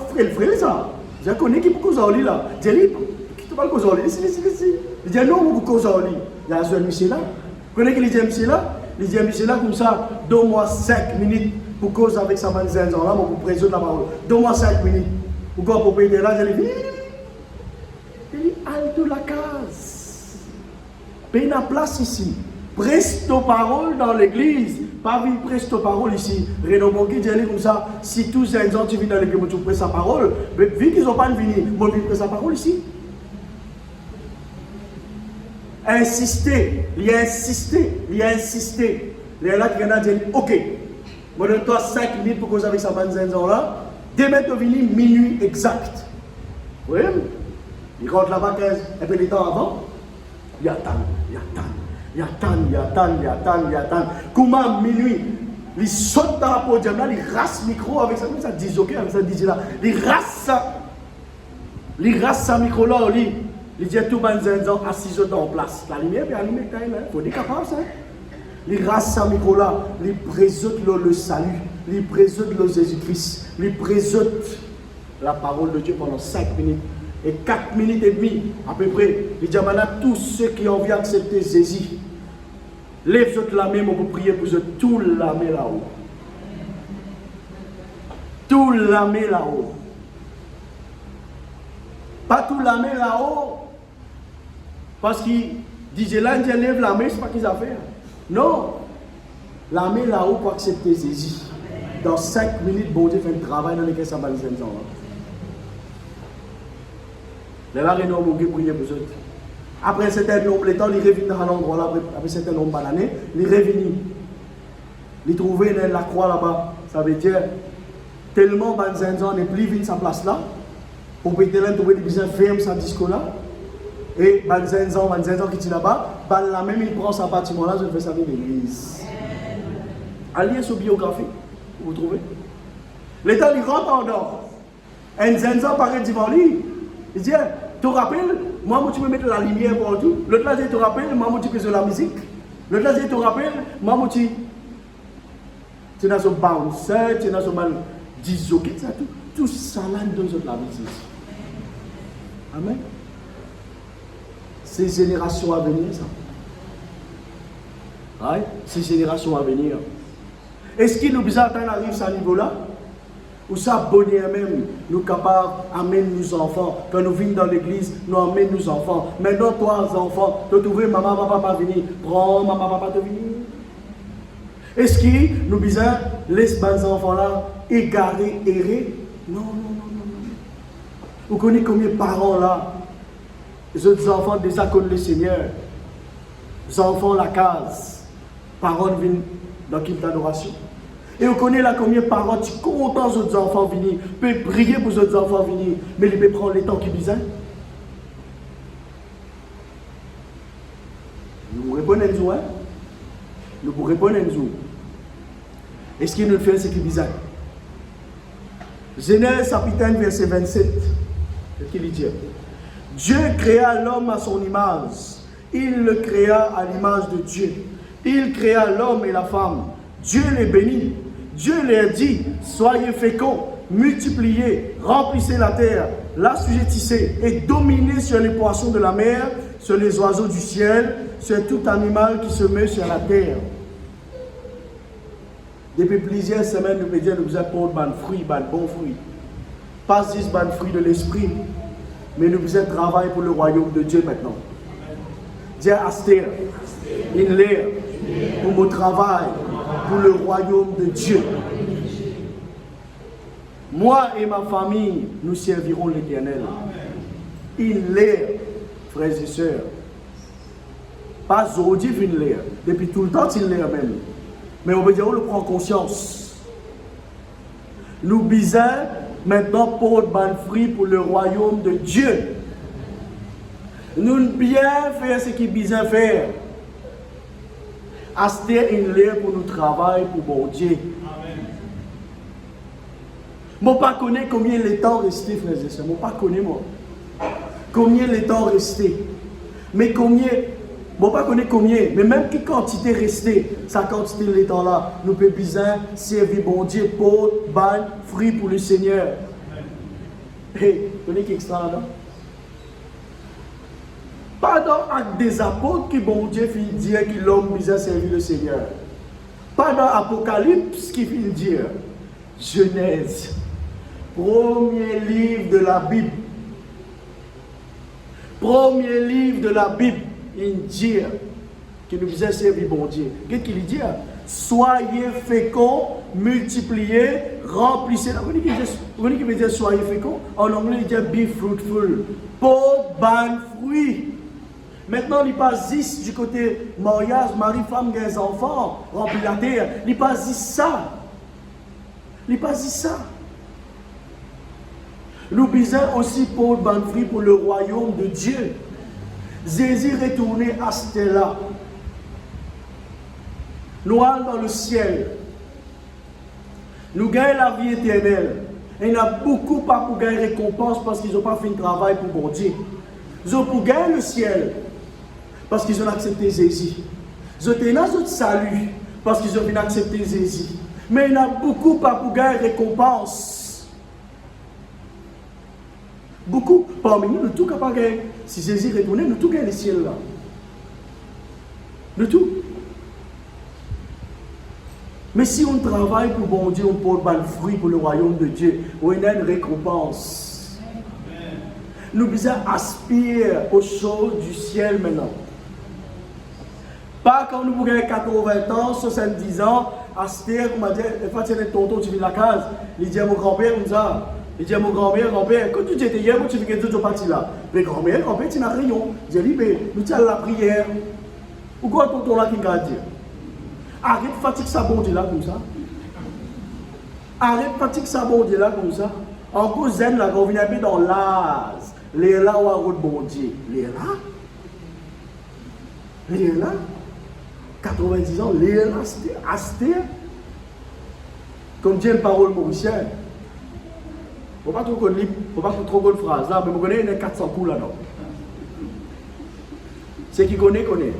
frère ça. Je connais qui peut causer là. Je dis, qui te parle causer ici. Il dit non, vous causer. Il y a un monsieur là. Vous connaissez qui dit monsieur là? Il dit monsieur là comme ça, donne-moi 5 minutes pour causer avec sa manzane là, pour présenter la parole. Donne-moi 5 minutes. Pourquoi propriétaire là, je dis, il dit, halte la case. Paye la place ici. Preste ta parole dans l'église. Pas venir preste ta parole ici. Renaud Bonki dit comme ça, si tous les gens tu viens dans l'église, tu prestes sa parole, mais vu qu'ils n'ont pas venu, moi je preste sa parole ici. Insister, il a insisté. Il est là qui a dit, ok, moi donne-toi 5 minutes pour causer avec sa bande là. Demain tu viens minuit exact. Oui, il rentre là-bas 15, un peu de temps avant, il attend. Comment minuit, il saute dans la podium là, il rase le micro avec ça, comme ça, disjockey, avec ça, DJ là. Il rase ça micro là, il dit à tout le monde assis en place. La lumière est allumée, il faut être capable ça. Il rase ça micro là, il présente le salut, il présente le Jésus-Christ, il présente la parole de Dieu pendant 5 minutes. Et 4 minutes et demie, à peu près, il dit à tous ceux qui ont envie d'accepter Jésus, lève la main pour prier pour eux, tout la main là-haut. Tout l'armée là-haut. Pas tout l'armée là-haut. Parce qu'il disait là, il lève l'armée, c'est pas qu'ils ont fait. Non. L'armée là-haut pour accepter Jésus. Dans 5 minutes, bon Dieu fait un travail dans lesquels ça va les gens. Là, il y a un homme qui priait pour eux. Après un certain nombre de temps, il revient dans l'endroit là, après un certain nombre d'années, il revient. Il trouvait la croix là-bas. Ça veut dire, tellement Banzenzo n'est plus venu sa place là, pour peut-être trouver des business fermes sans disco là. Et Banzenzo qui est là-bas, là même il prend sa bâtiment là, je fais ça avec l'église. Allié sur biographie, vous trouvez? L'état il rentre en dehors. Un Zenzo paraît devant lui. Il dit, tu te rappelles, moi tu me mets la lumière pour tout. L'autre là dit, tu te rappelles, moi tu fais de la musique. L'autre là dit, tu te rappelles, moi tu es dans ce bouncer, tu es dans ce mal disjockey, tout ça là dans la musique. Amen. Ces générations à venir, ça. Ouais, ces générations à venir. Est-ce qu'il nous besoin d'atteindre à ce niveau-là? Ou ça, bonheur même, nous capables d'amener nos enfants. Quand nous venons dans l'église, nous amenons nos enfants. Maintenant, toi, enfants, tu trouves maman, papa venir. Prends maman, papa te venir. Est-ce que nous besoin laisser les enfants-là égarés, errer? Non. Vous connaissez combien de parents là? Les autres enfants déjà connaissent le Seigneur. Les enfants la case. Parents viennent dans l'équipe d'adoration. Et vous connaissez là combien de parents qui sont contents aux autres enfants venir, peuvent prier pour les autres enfants venir, mais ils peuvent prendre le temps qu'ils besoin. Nous répondons à nous, hein? Nous vous répondons à nous. Est-ce qu'il nous fait ce qu'il besoin? Genèse chapitre 1, verset 27. Qu'est-ce qu'il dit? Dieu créa l'homme à son image. Il le créa à l'image de Dieu. Il créa l'homme et la femme. Dieu les bénit. Dieu leur dit, soyez féconds, multipliez, remplissez la terre, l'assujettissez et dominez sur les poissons de la mer, sur les oiseaux du ciel, sur tout animal qui se met sur la terre. Depuis plusieurs semaines, nous pouvons nous apporter des fruits, des bons fruits. Pas juste des fruits de l'esprit, mais nous faisons travail pour le royaume de Dieu maintenant. Dieu Aster, in l'air, pour mon travail, pour le royaume de Dieu. Moi et ma famille, nous servirons l'Éternel. In l'air, frères et sœurs. Pas aujourd'hui, in l'air. Depuis tout le temps, il l'air même. Mais on veut dire, on le prend conscience. Nous bisons maintenant pour le fruit pour le royaume de Dieu. Nous bien faire ce qu'il besoin faire. Acheter une l'air pour nous travailler pour bon Dieu. Je ne sais pas combien le temps resté, frères et sœurs. Je ne sais pas moi. Combien le temps resté. Mais combien, je ne sais pas combien, mais même quelle quantité restée, sa quantité de temps là, nous pouvons bien servir bon Dieu pour ban fruit pour le Seigneur. Hey, vous connaissez qui extra là-dedans? Pas dans l'acte des apôtres qui bon Dieu fit dire que l'homme misère servir le Seigneur. Pas dans l'Apocalypse qui fit dire. Genèse, premier livre de la Bible. Premier livre de la Bible, il dit que nous faisons servir bon Dieu. Qu'est-ce qu'il dit? Soyez féconds, multipliez, remplissez. Vous voyez qui veut dire soyez féconds? En anglais, il dit be fruitful. Pour ban fruit. Maintenant, il passe 10 du côté mariage, mari, femme, des enfants, remplis la terre. Il passe 10 ça. Il passe 10 ça. Nous besoin aussi pour ban fruit pour le royaume de Dieu. Jésus retourné à Stella. Nous allons dans le ciel. Nous gagnons la vie éternelle. Et il y a beaucoup pas pour gagner récompense parce qu'ils n'ont pas fait un travail pour bon Dieu. Ils ont pour gagner le ciel parce qu'ils ont accepté Jésus. Ils ont été dans notre salut parce qu'ils ont accepté Jésus. Mais il y a beaucoup pas pour gagner récompense. Beaucoup. Parmi nous, nous tout capables de gagner. Si Jésus retourne, nous tout gagnons le ciel là. Nous tout. Mais si on travaille pour bon Dieu, on porte pas le fruit pour le royaume de Dieu, on a une récompense. Nous devons aspirer aux choses du ciel maintenant. Pas quand nous avons 80 ans, 70 ans, Astère, comme on dit, une fois que c'est tonton, tu vis la case, il dit à mon grand-père comme ça. Il dit à mon grand-père, quand tu étais hier, tu fais que tu es parti là. Mais grand-mère, tu n'as rien. Il dit, mais nous avons la prière. Pourquoi tonton là qui va dire? Arrête de fatiguer sa bon Dieu là comme ça. Arrête de fatiguer sa bon Dieu là comme ça. En cause zen là, quand on vient un peu dans l'âge, les là où on bon Dieu. Les là. Les là. 90 ans, les là, Astère. Comme dit une parole mauricienne. Il ne faut pas trop connaître phrase là, mais vous connaissez les 400 coups là-dedans. Ceux qui connaissent, connaissent.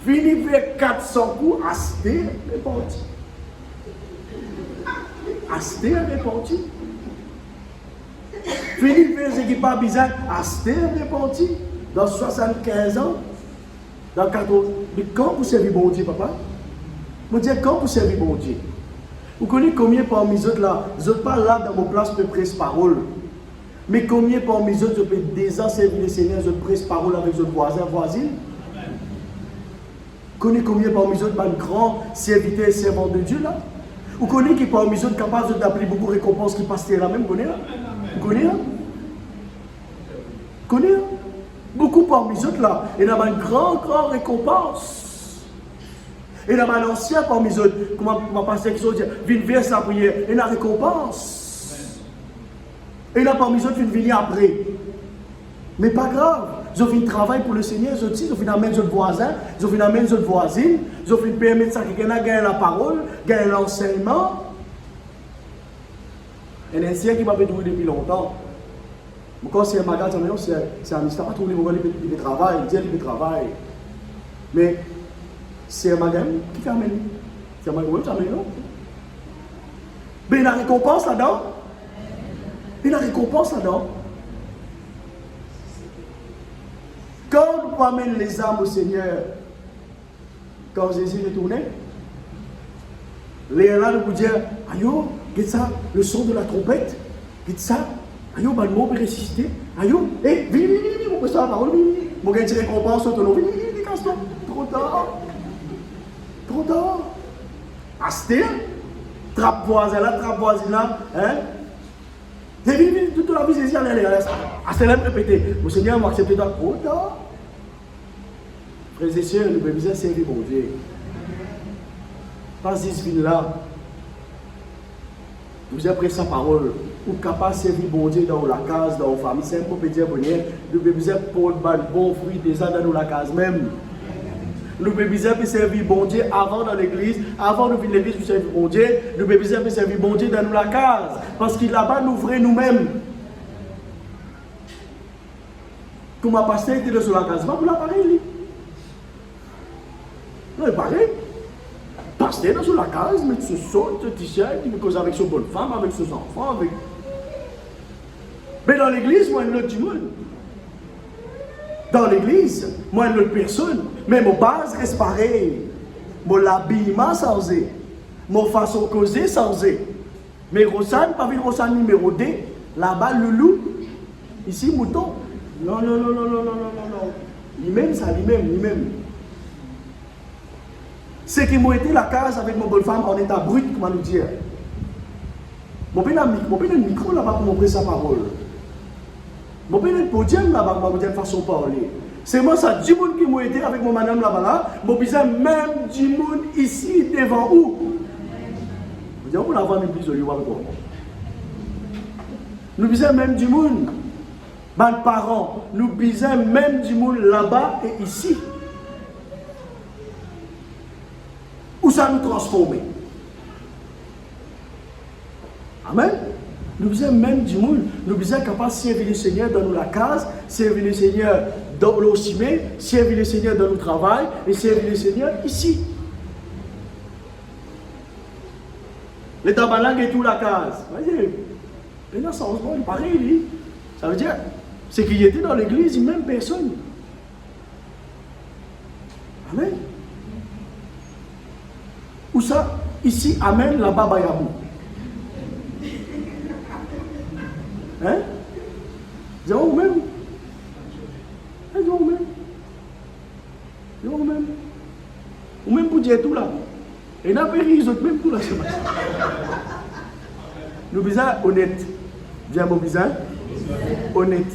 Fini avec 400 coups, Astère est parti. Astère est parti. Fini avec ceux qui ne sont pas bizarres, Astère est parti. Dans 75 ans, dans 14 ans. Mais quand vous servez bon Dieu, papa? Vous dites quand vous servez bon Dieu? Vous connaissez combien parmi les autres là? Vous n'êtes pas là dans vos places pour prêcher parole. Mais combien parmi les autres, vous pouvez déjà servir le Seigneur, vous prêchez parole avec vos voisins, voisines? Vous connaissez combien parmi les autres, un grand serviteur et servant de Dieu là? Vous connaissez qui parmi les autres capables d'appeler beaucoup de récompenses qui passent là même? Vous connaissez là? Vous connaissez là? Vous connaissez là? Beaucoup parmi les autres là, il y a une grande récompense. Et il y a un ancien parmi les autres, comment on va passer quelque chose, vient vers sa prière, il y a une récompense. Et il y a parmi les autres qui viennent venir après. Mais pas grave, ils ont fait un travail pour le Seigneur, ils ont fait amener les autres voisins, ils ont fait amener les autres voisines, ils ont fait permettre ça que quelqu'un a gagné la parole, gagné l'enseignement. Il y a un ancien qui m'a trouvé depuis longtemps. Quand c'est un magasin, c'est un mystère, pas trouver le travail, il dit qu'il travail. Mais c'est un magasin qui t'amène. C'est un magasin qui t'amène, non? Mais il y a une récompense là-dedans. Il y a une récompense là-dedans. Quand nous amènons les âmes au Seigneur, quand Jésus est tourné, les là nous disent, aïe, qu'est-ce ça, le son de la trompette, qu'est-ce ça? Aïe, le mot peut ressusciter. Aïe, viens, on peut la parole, mon gars, tu récompenses, viens, casse-toi. Trop tard. Trop tard. Astère, trappe voisin là, hein? Viens, toute la vie, c'est ici, allez. Astère, elle me répéter. Mon Seigneur m'a accepté toi. Trop tard. Frères et sœurs, nous devons bien servir mon Dieu. Pas ce film là. Vous avez pris sa parole. Ou capable de servir bon Dieu dans la case, dans la famille, c'est un peu petit bonheur. Nous devons porter bon fruit déjà dans la case même. Nous devons servir bon Dieu avant dans l'église, avant de venir l'église pour servir bon Dieu. Nous devons servir bon Dieu dans la case, parce qu'il là-bas nous ouvrons nous-mêmes. Comme un pasteur était sur la case, pas pour l'appareil. Non, il paraît. Pasteur sur la case, mais tu sautes, tu t-shirt, tu me causes avec son bonne femme, avec ses enfants, avec. Mais dans l'église, moi, il y a du monde. Dans l'église, moi, il y a personne. Mais mon base reste pareil. Mon habillement sans eux. Mon façon de causer sans eux. Mais Rosanne, pas vu Rosanne numéro 2. Là-bas, loulou. Ici, mouton. Non. Lui-même, ça, lui-même. C'est qui m'ont été la case avec mon bonne femme en état brut, comment nous dire. Mon père a un micro là-bas pour montrer sa parole. Mon père a un podium là-bas pour dire façon de parler. C'est moi ça, du monde qui m'a été avec mon madame là-bas, mon bizarre même du monde ici devant où. Vous dites, on va l'avoir même plus de lui avec moi. Nous bizarre même du monde. Mes parents, nous bizarre même du monde là-bas et ici. Où ça nous transformer? Amen. Nous sommes même du monde. Nous sommes capables de servir le Seigneur dans la case, servir le Seigneur dans le cimetière, servir le Seigneur dans le travail et servir le Seigneur ici. Le tabernacle est tout la case. Voyez, mais là, ça il pareil, lui. Ça veut dire, c'est qu'il était dans l'église, même personne. Amen. Où ça? Ici, Amen, là-bas, Bayabou. Hein? C'est vous-même. C'est vous-même. C'est vous-même. Vous-même pour dire tout là. Et n'a pas ri, ils ont même tout là. Nous sommes honnêtes. Dis à mon bizarre. Honnête.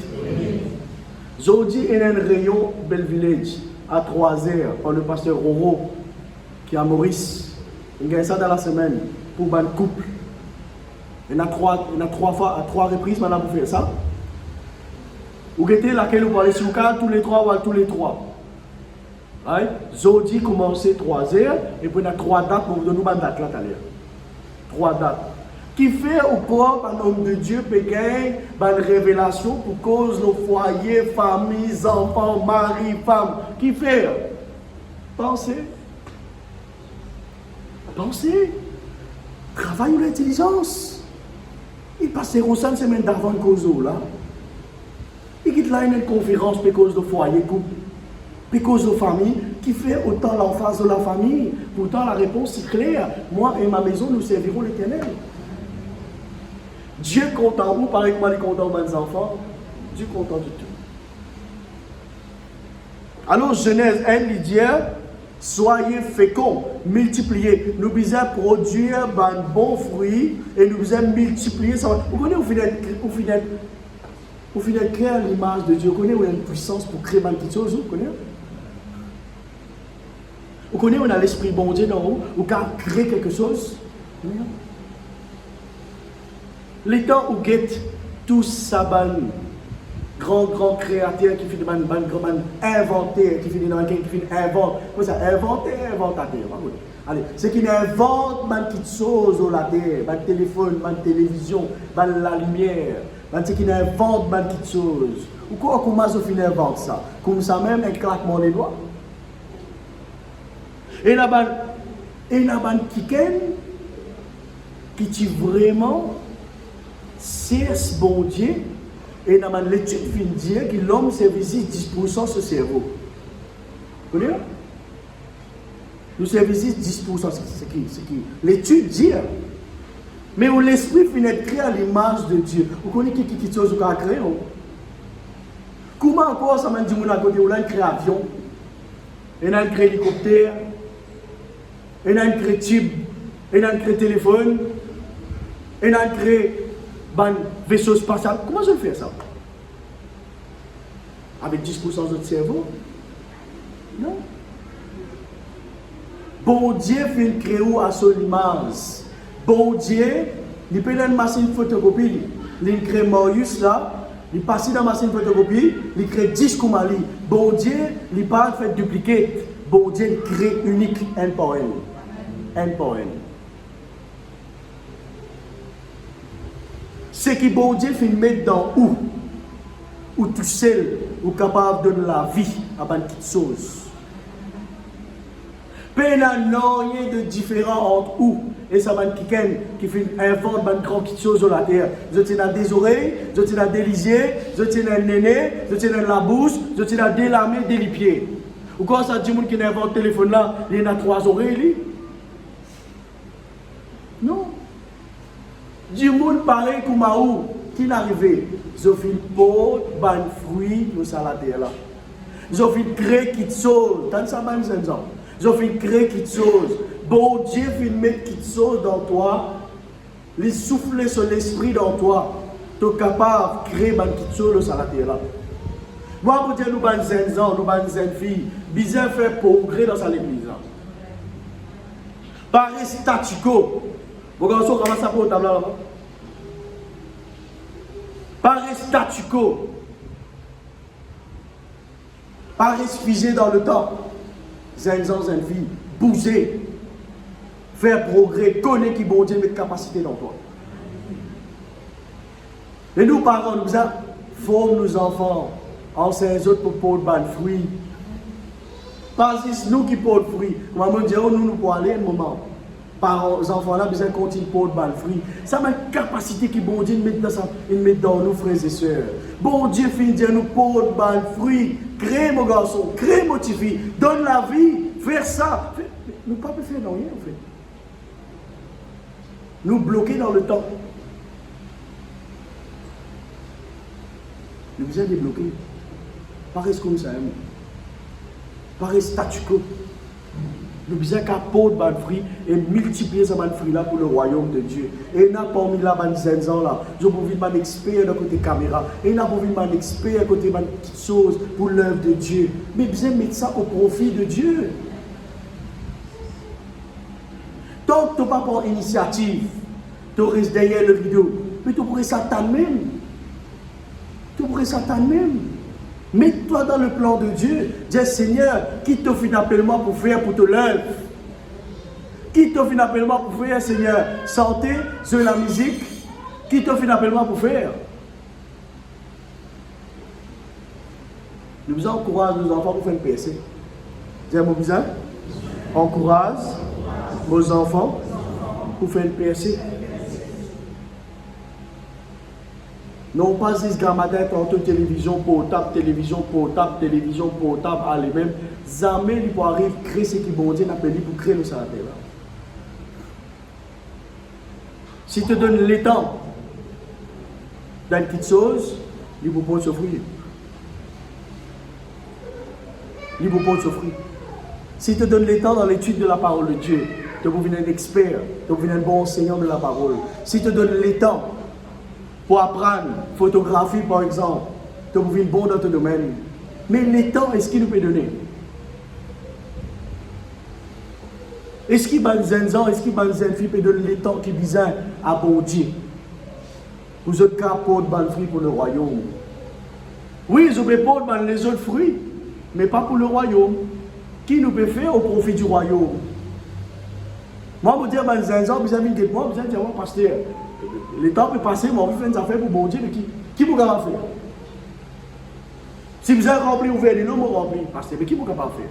Aujourd'hui, il y a un rayon Belle Village à 3h par le pasteur Roro qui est à Maurice. Il gagne ça dans la semaine pour un couple. Il y a trois fois, à 3 reprises, maintenant pour faire ça. Vous guettez laquelle vous parlez sur le cas, tous les 3 ou tous les 3. Aujourd'hui, commencer 3h et puis il y a 3 dates pour vous donner une date là tout à l'heure. 3 dates. Qui fait au corps, par l'homme de Dieu, pékin, une révélation pour cause le foyer, famille, enfants, mari, femme. Qui fait? Pensez. Pensez. Travaille l'intelligence. Il passe une semaine d'avant le cause là. Il quitte là une conférence pour cause de foyer, pour cause de famille, qui fait autant l'emphase de la famille. Pourtant, la réponse est claire. Moi et ma maison, nous servirons l'Éternel. Dieu content vous, pareil que moi, il est content de mes enfants. Dieu content du tout. Alors, Genèse 1, il dit, soyez féconds, multipliez. Nous devons produire un bon fruit et nous devons multiplier. Vous connaissez, au final, créer l'image de Dieu. Vous connaissez, on a une puissance pour créer une petite chose. Vous connaissez? Vous connaissez, on a l'esprit bon Dieu dans vous. Vous pouvez créer quelque chose. Les temps où guette tous ça grand créateur qui fait des inventaire, qui fait des invente, quoi ça, inventateur. Allez, c'est qui invente une petite chose au la terre, un téléphone, une télévision, la lumière, c'est qui invente une petite chose. Ou quoi, comment ça finit invente ça? Comme ça même, un claquement des doigts. Et là-bas, qui dit vraiment c'est bon Dieu, et dans l'étude vient dire que l'homme servisit 10% ce cerveau. Vous connaissez? Nous servisit 10%, c'est qui? L'étude dit. Mais où l'esprit finit créé à l'image de Dieu. Vous connaissez qui chose qu'on a créé? Comment encore ça m'a dit à côté où on a créé avion, on a créé hélicoptère, on a créé tube, on a créé téléphone, on a créé un vaisseau spatial. Comment je fais ça? Avec 10% de notre cerveau? Non. Bon Dieu fait créer à son image. Bon Dieu, il peut une machine photocopie. Il crée Marius là, il passe dans la machine photocopie, il crée 10 comme Ali. Bon Dieu, il pas fait dupliquer. Bon Dieu, il crée unique, un par un. Un par un. Ce qui bon Dieu fait mettre dans où tout seul, ou capable de donner la vie à une petite chose. Il n'y a rien de différent entre où et ça va quelqu'un qui fait invente une grande petite chose sur la terre. Je tiens à des oreilles, je tiens à des lisiers, je tiens à un nez, je tiens à la bouche, je tiens à des lames, des pieds. Ou quand ça dit qui invente le téléphone là, il y a 3 oreilles. Non. Du monde pareil comme Maou, qui n'arrivait, je fais pot, ban fruit, nous ça la terre là. Je fais créer quelque chose, tant ça va nous ans. Je fais créer quelque chose. Bon Dieu fait mettre quelque chose dans toi, les souffler sur l'esprit dans toi, tu es capable de créer quelque chose dans la terre là. Moi, pour dire nous ban jeunes gens, nous ban jeunes filles, bien faire progrès dans l'église là. Par statu quo. Vous regardez comment ça pour table là. Par statu quo. Par figé dans le temps. Jeunes gens, jeunes filles, bouger. Faire progrès, connaître qui bon Dieu met capacité dans toi. Et nous, parents, nous formons nos enfants, enseignons les autres pour porter des fruits. Parce que c'est nous qui portons des fruits. Maman dit, nous pouvons aller un moment. Parents, les enfants là, besoin de continuer à porter des fruits. Ça m'a une capacité qui bon Dieu met dans nous, frères et sœurs. Bon Dieu finit de nous porter des fruits. Crée mon garçon, crée mon petit fille, donne la vie, faire ça. Nous ne pouvons pas faire rien en fait. nous bloquer dans le temps. Nous besoin de débloquer. Pas rester comme ça. Pas rester statu quo. Nous besoin qu'apporter ban fruit et multiplier ce ban fruit là pour le royaume de Dieu. Et n'a pas mis là ban zinzan là. Je peux vivre ban expert de côté caméra. Et n'a pas vivre ban expert côté ban petite chose pour l'œuvre de Dieu. Mais besoin mettre ça au profit de Dieu. Tant que tu n'as pas pour initiative, tu restes derrière le vidéo. Mais tu pourrais Satan même. Tu pourrais Satan même. Mets-toi dans le plan de Dieu. Dis Seigneur, qui te fait un appellement pour faire pour te l'œuvre? Qui te fait un appellement pour faire, Seigneur? Santé, sur la musique. Qui te fait un appellement pour faire? Nous encourageons nos enfants pour faire une PSC. Dis mon bizarre. Encourage vos enfants pour faire une PSC. Non pas 6 grammaires entre télévision portable, allez même. Jamais il peut arriver à créer ce qui bon Dieu appelle pour créer le salaire. Si tu donnes le temps dans une petite chose, il ne peut pas s'offrir. Il ne peut pas s'offrir. Si tu donnes le temps dans l'étude de la parole de Dieu, tu peux devenir un expert, tu peux devenir un bon enseignant de la parole. Si tu donnes le temps pour apprendre, photographie par exemple, tu peux devenir bon dans ton domaine. Mais le temps, est-ce qu'il nous peut donner? Est-ce qu'il y a des gens, est-ce qu'il y a des filles qui donnent le temps qui besoin à bon Dieu? Vous êtes capables de fruits pour le royaume. Oui, ils ont pas les autres fruits, mais pas pour le royaume. Qui nous peut faire au profit du royaume? Moi, je dis, les gens, vous avez dit, moi, vous avez dit, pasteur, le temps peut passer, mais on peut faire des affaires pour bon Dieu, mais qui vous capable faire? Si vous avez rempli ouvert, les noms m'ont rempli, pasteur, mais qui vous capable faire?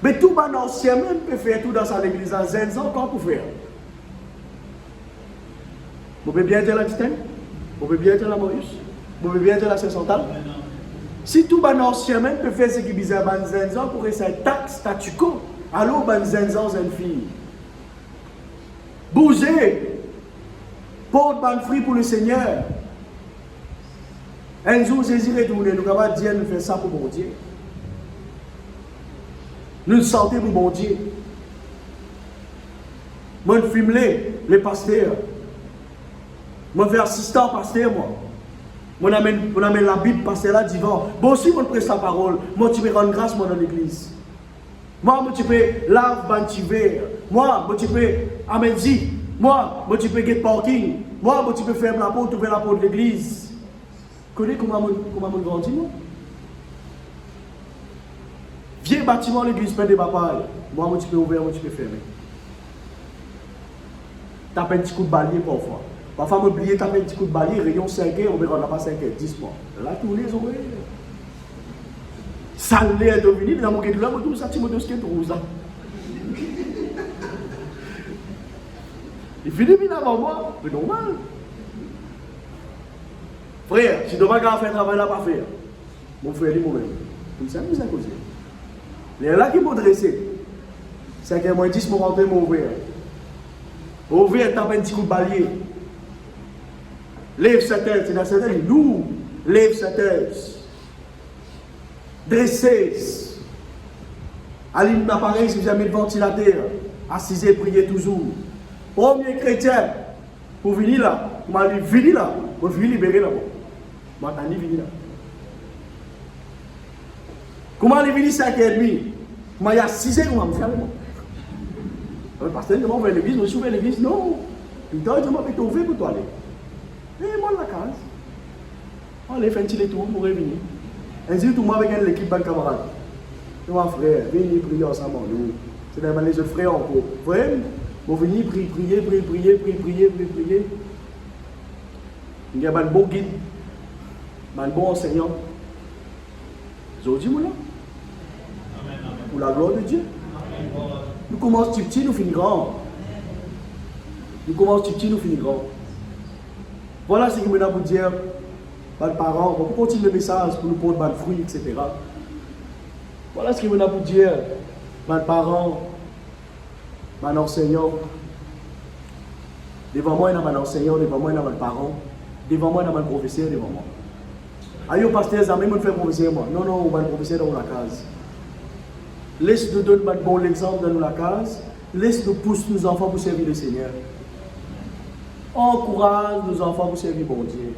Mais tout le ancien même peut faire tout dans sa église, en 16 ans, comment pour faire? Vous pouvez bien dire la Titane? Vous pouvez bien dire la Maurice? Vous pouvez bien dire la Saint-Santal? Si tout le ancien même peut faire ce qui bizarre, en 16 ans, pour rester tac, statu quo, alors, en 16 ans, une fille. Bougez! Porte ban fruit pour le Seigneur. Un jour, Jésus retourne, nous avons dit, nous faisons ça pour bon Dieu. Nous sentons pour bon Dieu. Moi, je filme les pasteurs. Moi, je fais assistant pasteur, moi. Moi, on amène la Bible, pasteur là, divan. Bon, si je prêche la parole, moi, tu peux rendre grâce, moi, dans l'église. Moi, tu peux laver banti verre. Moi, tu peux amener. Moi, tu peux get parking. Moi, tu peux fermer la porte, ouvrir la porte de l'église. Vous connaissez comment on grandit, moi? Vieux bâtiment, l'église plein de papaye. Moi, tu peux ouvrir, moi, tu peux fermer. Tape un petit coup de balai parfois. Parfois, je oublié taper un petit coup de balai, rayon 5 heures, on verra pas 5 heures, 10 mois. Là, tous les oreilles. Ça l'est devenu, mais dans mon cas, tout ça, tu me dis ce que tu rouges. Il finit bien avant moi, c'est normal. Frère, si tu ne vas pas faire un travail là, pas faire. Mon frère dit moi-même. Comme ça, nous à causer. Les là qui m'ont dressé, c'est que moi, 10 m'ont rentré, m'ont ouvert. Ouvert, tape un petit coup de balai. Lève sa tête, c'est dans sa tête, lourd. Lève sa tête. Dressez. Allez, l'appareil, si vous avez le ventilateur. Assisez, priez toujours. Premier chrétien, pour venir là, vous m'avez venir là, vous venir libérer là. Vous m'avez venir là. Comment allez venir 5h30? Vous m'avez assisé, vous m'avez faire le pasteur, je vais à l'église, je suis à l'église, non. Putain, je m'avais ouvert pour toi aller. Et moi, la case. Allez, fais un petit tour pour revenir. Un jour, tout le monde avec l'équipe de camarades. Mon frère, venez prier ensemble. C'est dans les autres frères encore. Frère, vous venez prier. Il y a un bon guide, un bon enseignant. Vous dit, là? Pour la gloire de Dieu. Nous commençons petit, nous finissons grand. Nous commençons petit, nous finissons grand. Voilà ce que je veux vous dire. Les parents, on peut continuer le message pour nous porter des fruits, etc. Voilà ce que je veux vous dire. Les parents, les enseignants. Devant moi, il y a un enseignant, devant moi, il y a un parent, devant moi, il y a un professeur, devant moi. Aïe, pasteur, ça même fait professeur, moi. Non, non, on va le professeur dans la case. Laisse-nous donner un bon exemple dans la case. Laisse-nous pousser nos enfants pour servir le Seigneur. Encourage nos enfants pour servir bon Dieu.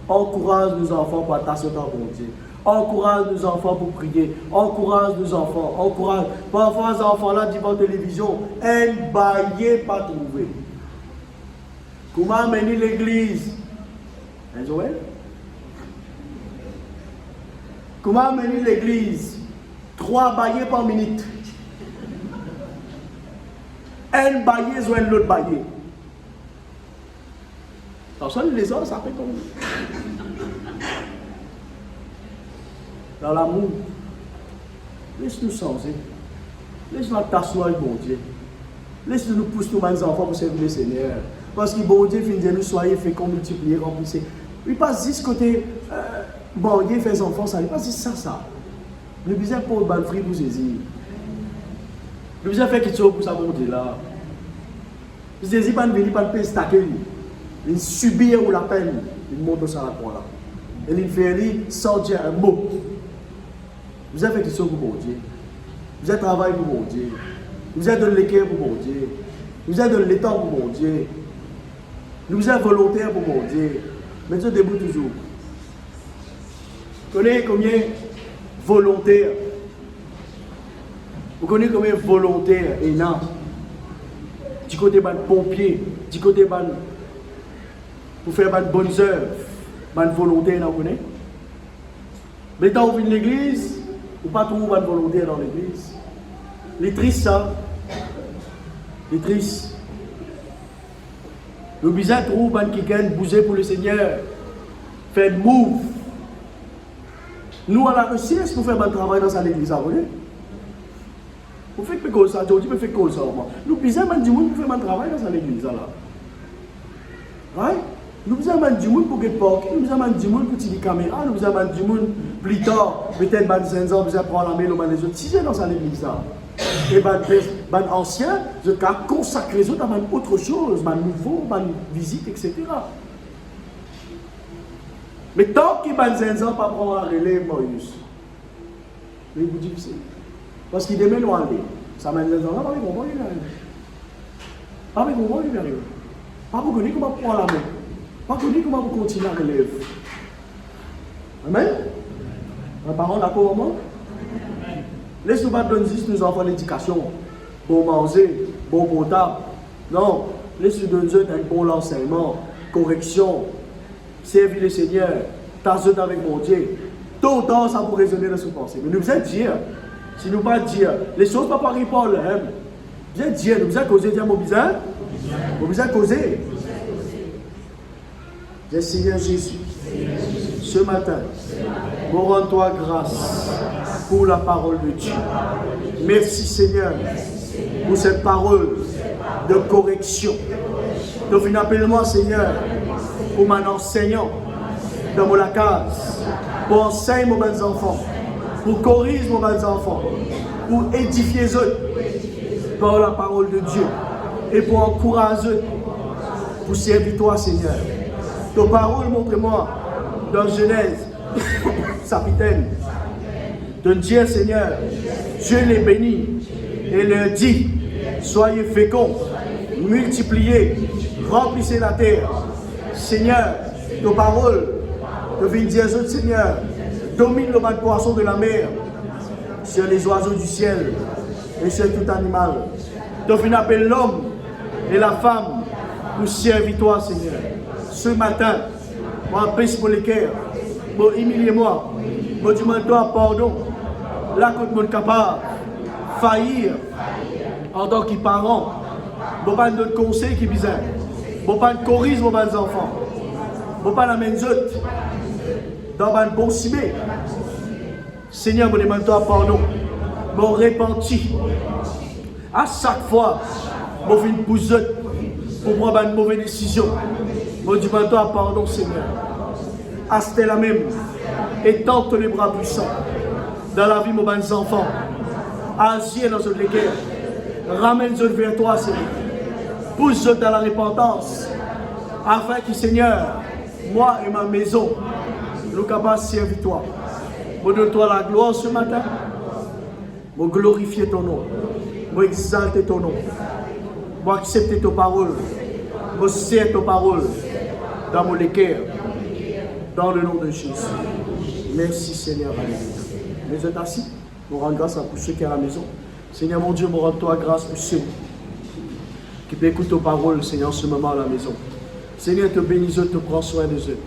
Encourage nos enfants pour attacher au bon Dieu. Encourage nos enfants pour prier. Encourage nos enfants. Encourage. Parfois, les enfants-là, devant la télévision, un baillet pas trouvé. Comment amener l'église? Hein, Joël? Comment amener l'église? 3 baillets par minute. Un baillet sur l'autre baillet. Personne les autres, ça fait comme dans l'amour. Laisse-nous changer. Laisse-nous t'asseoir avec bon Dieu. Laisse-nous nous pousser nos enfants pour servir le Seigneur. Parce que bon Dieu finit de nous soyez féconds, multiplier, remplissez. Il passe juste côté bon Dieu fait des enfants, ça. Il passe juste ça. Le bizarre pour le bal free pour saisir. Le bizarre fait quelque chose pour sa monter là. Le saisir pas de venir, pas de payer stacker. Il subit ou la peine. Il monte sur la croix là. Et il fait sans dire un mot. Vous avez fait quelque chose pour bon Dieu. Vous avez travaillé pour bon Dieu. Vous avez donné l'équerre pour bon Dieu. Vous avez donné l'étang pour bon Dieu. Vous êtes volontaire pour mon Dieu. Mais Dieu debout toujours. Vous connaissez combien volontaire? Vous connaissez combien volontaire et non? Du côté de pompier, du côté pour faire de bonnes œuvres, de volontaire, vous connaissez? Mais quand vous venez de l'église, vous ne pas trouver de volontaire dans l'église. Les tristes, ça. Les tristes. Le bizarre trouve quelqu'un bouger pour le Seigneur, faire de move. Nous, à la réussite, pour faire un travail dans l'église, vous voyez? Vous faites que ça, Dieu peut faire comme ça. Nous, bizarre, du monde pour faire un travail dans l'église, là. Ouais? Nous, bizarre, du monde pour que porc, nous, bizarre, du monde pour tirer caméra, nous, bizarre, du monde plus tard, peut-être, 5 ans, vous allez prendre la main, les autres, si j'ai dans l'église, là. Et les anciens, je vais consacrer les autres à autre chose, à nouveau, à visite, etc. Mais tant que les 5 ans pas prendre la relève, Moïse, mais vous dites que c'est. Parce qu'il demeure loin de lui. Ça m'a dit 5 ans, pas de comprendre, il arrive. Pas de comprendre, il arrive. Pas vous connaître comment prendre la main. Pas vous connaître comment vous continuer la relève. Amen? La parole d'accord au monde? Laisse-nous pas donner juste nos enfants l'éducation, bon manger, bon portable. Non, laisse-nous donner un bon enseignement, correction, servir le Seigneur, t'ajoute avec mon Dieu. Tôt ou tard, ça peut résonner dans ce pensée. Mais nous allons dire, si nous ne pas dire, les choses ne peuvent pas répondre. Nous allons dire, nous allons causer, dire mon bizarre. Nous allons causer. Seigneur Jésus, ce matin, nous rendons-toi grâce pour la parole de Dieu. Merci Seigneur pour cette parole de correction. Donc, appelle-moi Seigneur pour mon enseignant dans la case, pour enseigner mes bons enfants, pour corriger mes bons enfants, pour édifier eux par la parole de Dieu et pour encourager eux, pour servir toi Seigneur. Ta parole, montre-moi dans Genèse, chapitre, de dire Seigneur, Dieu les bénit et leur dit, soyez féconds, multipliez, remplissez la terre. Seigneur, ta parole, te vient dire Seigneur, domine le bas de poisson de la mer, sur les oiseaux du ciel et sur tout animal. Te vient appeler l'homme et la femme pour servir toi Seigneur. Ce matin, moi, pèse pour les cœurs, moi, humiliez-moi, moi, demande-toi pardon, là, quand je suis capable de faillir en tant que parent, je ne pas de conseil qui est bizarre, je ne pas de corriger mes enfants, je ne pas la main autres dans un bon cimé. Seigneur, je demande-toi pardon, je repenti. À chaque fois, je viens pour prendre une mauvaise décision. Mon Dieu, toi, pardon, Seigneur. Asté la même. Étends les bras puissants dans la vie de mes enfants. Agis dans cette guerre. Ramène-les vers toi, Seigneur. pousse dans la repentance, afin que, Seigneur, moi et ma maison, nous capables de servir toi. Je donne-toi la gloire ce matin. Je glorifier ton nom. Je exalter ton nom. Je accepter tes paroles. Je serre tes paroles dans mon cœur. Dans le nom de Jésus. Merci Seigneur. Alléluia. Vous êtes assis. Nous rendons grâce à tous ceux qui sont à la maison. Seigneur mon Dieu, nous rendons toi grâce pour ceux qui peut écouter tes paroles, Seigneur, en ce moment à la maison. Seigneur, te bénis, te prends soin des autres.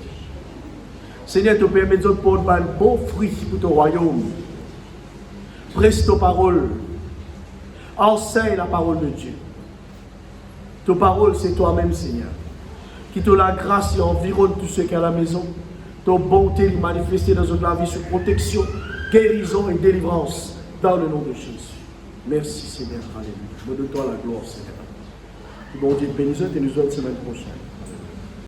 Seigneur, te permets de prendre un bon fruit pour ton royaume. Presse tes paroles. Enseigne la parole de Dieu. Tes paroles, c'est toi-même, Seigneur. Qui te la grâce et environne tous ceux qui sont à la maison. Ta bonté est manifestée dans notre vie sur protection, guérison et délivrance. Dans le nom de Jésus. Merci, Seigneur. Alléluia. Je donne toi la gloire, Seigneur. Bon Dieu, bénis-toi et nous autres semaine prochaine.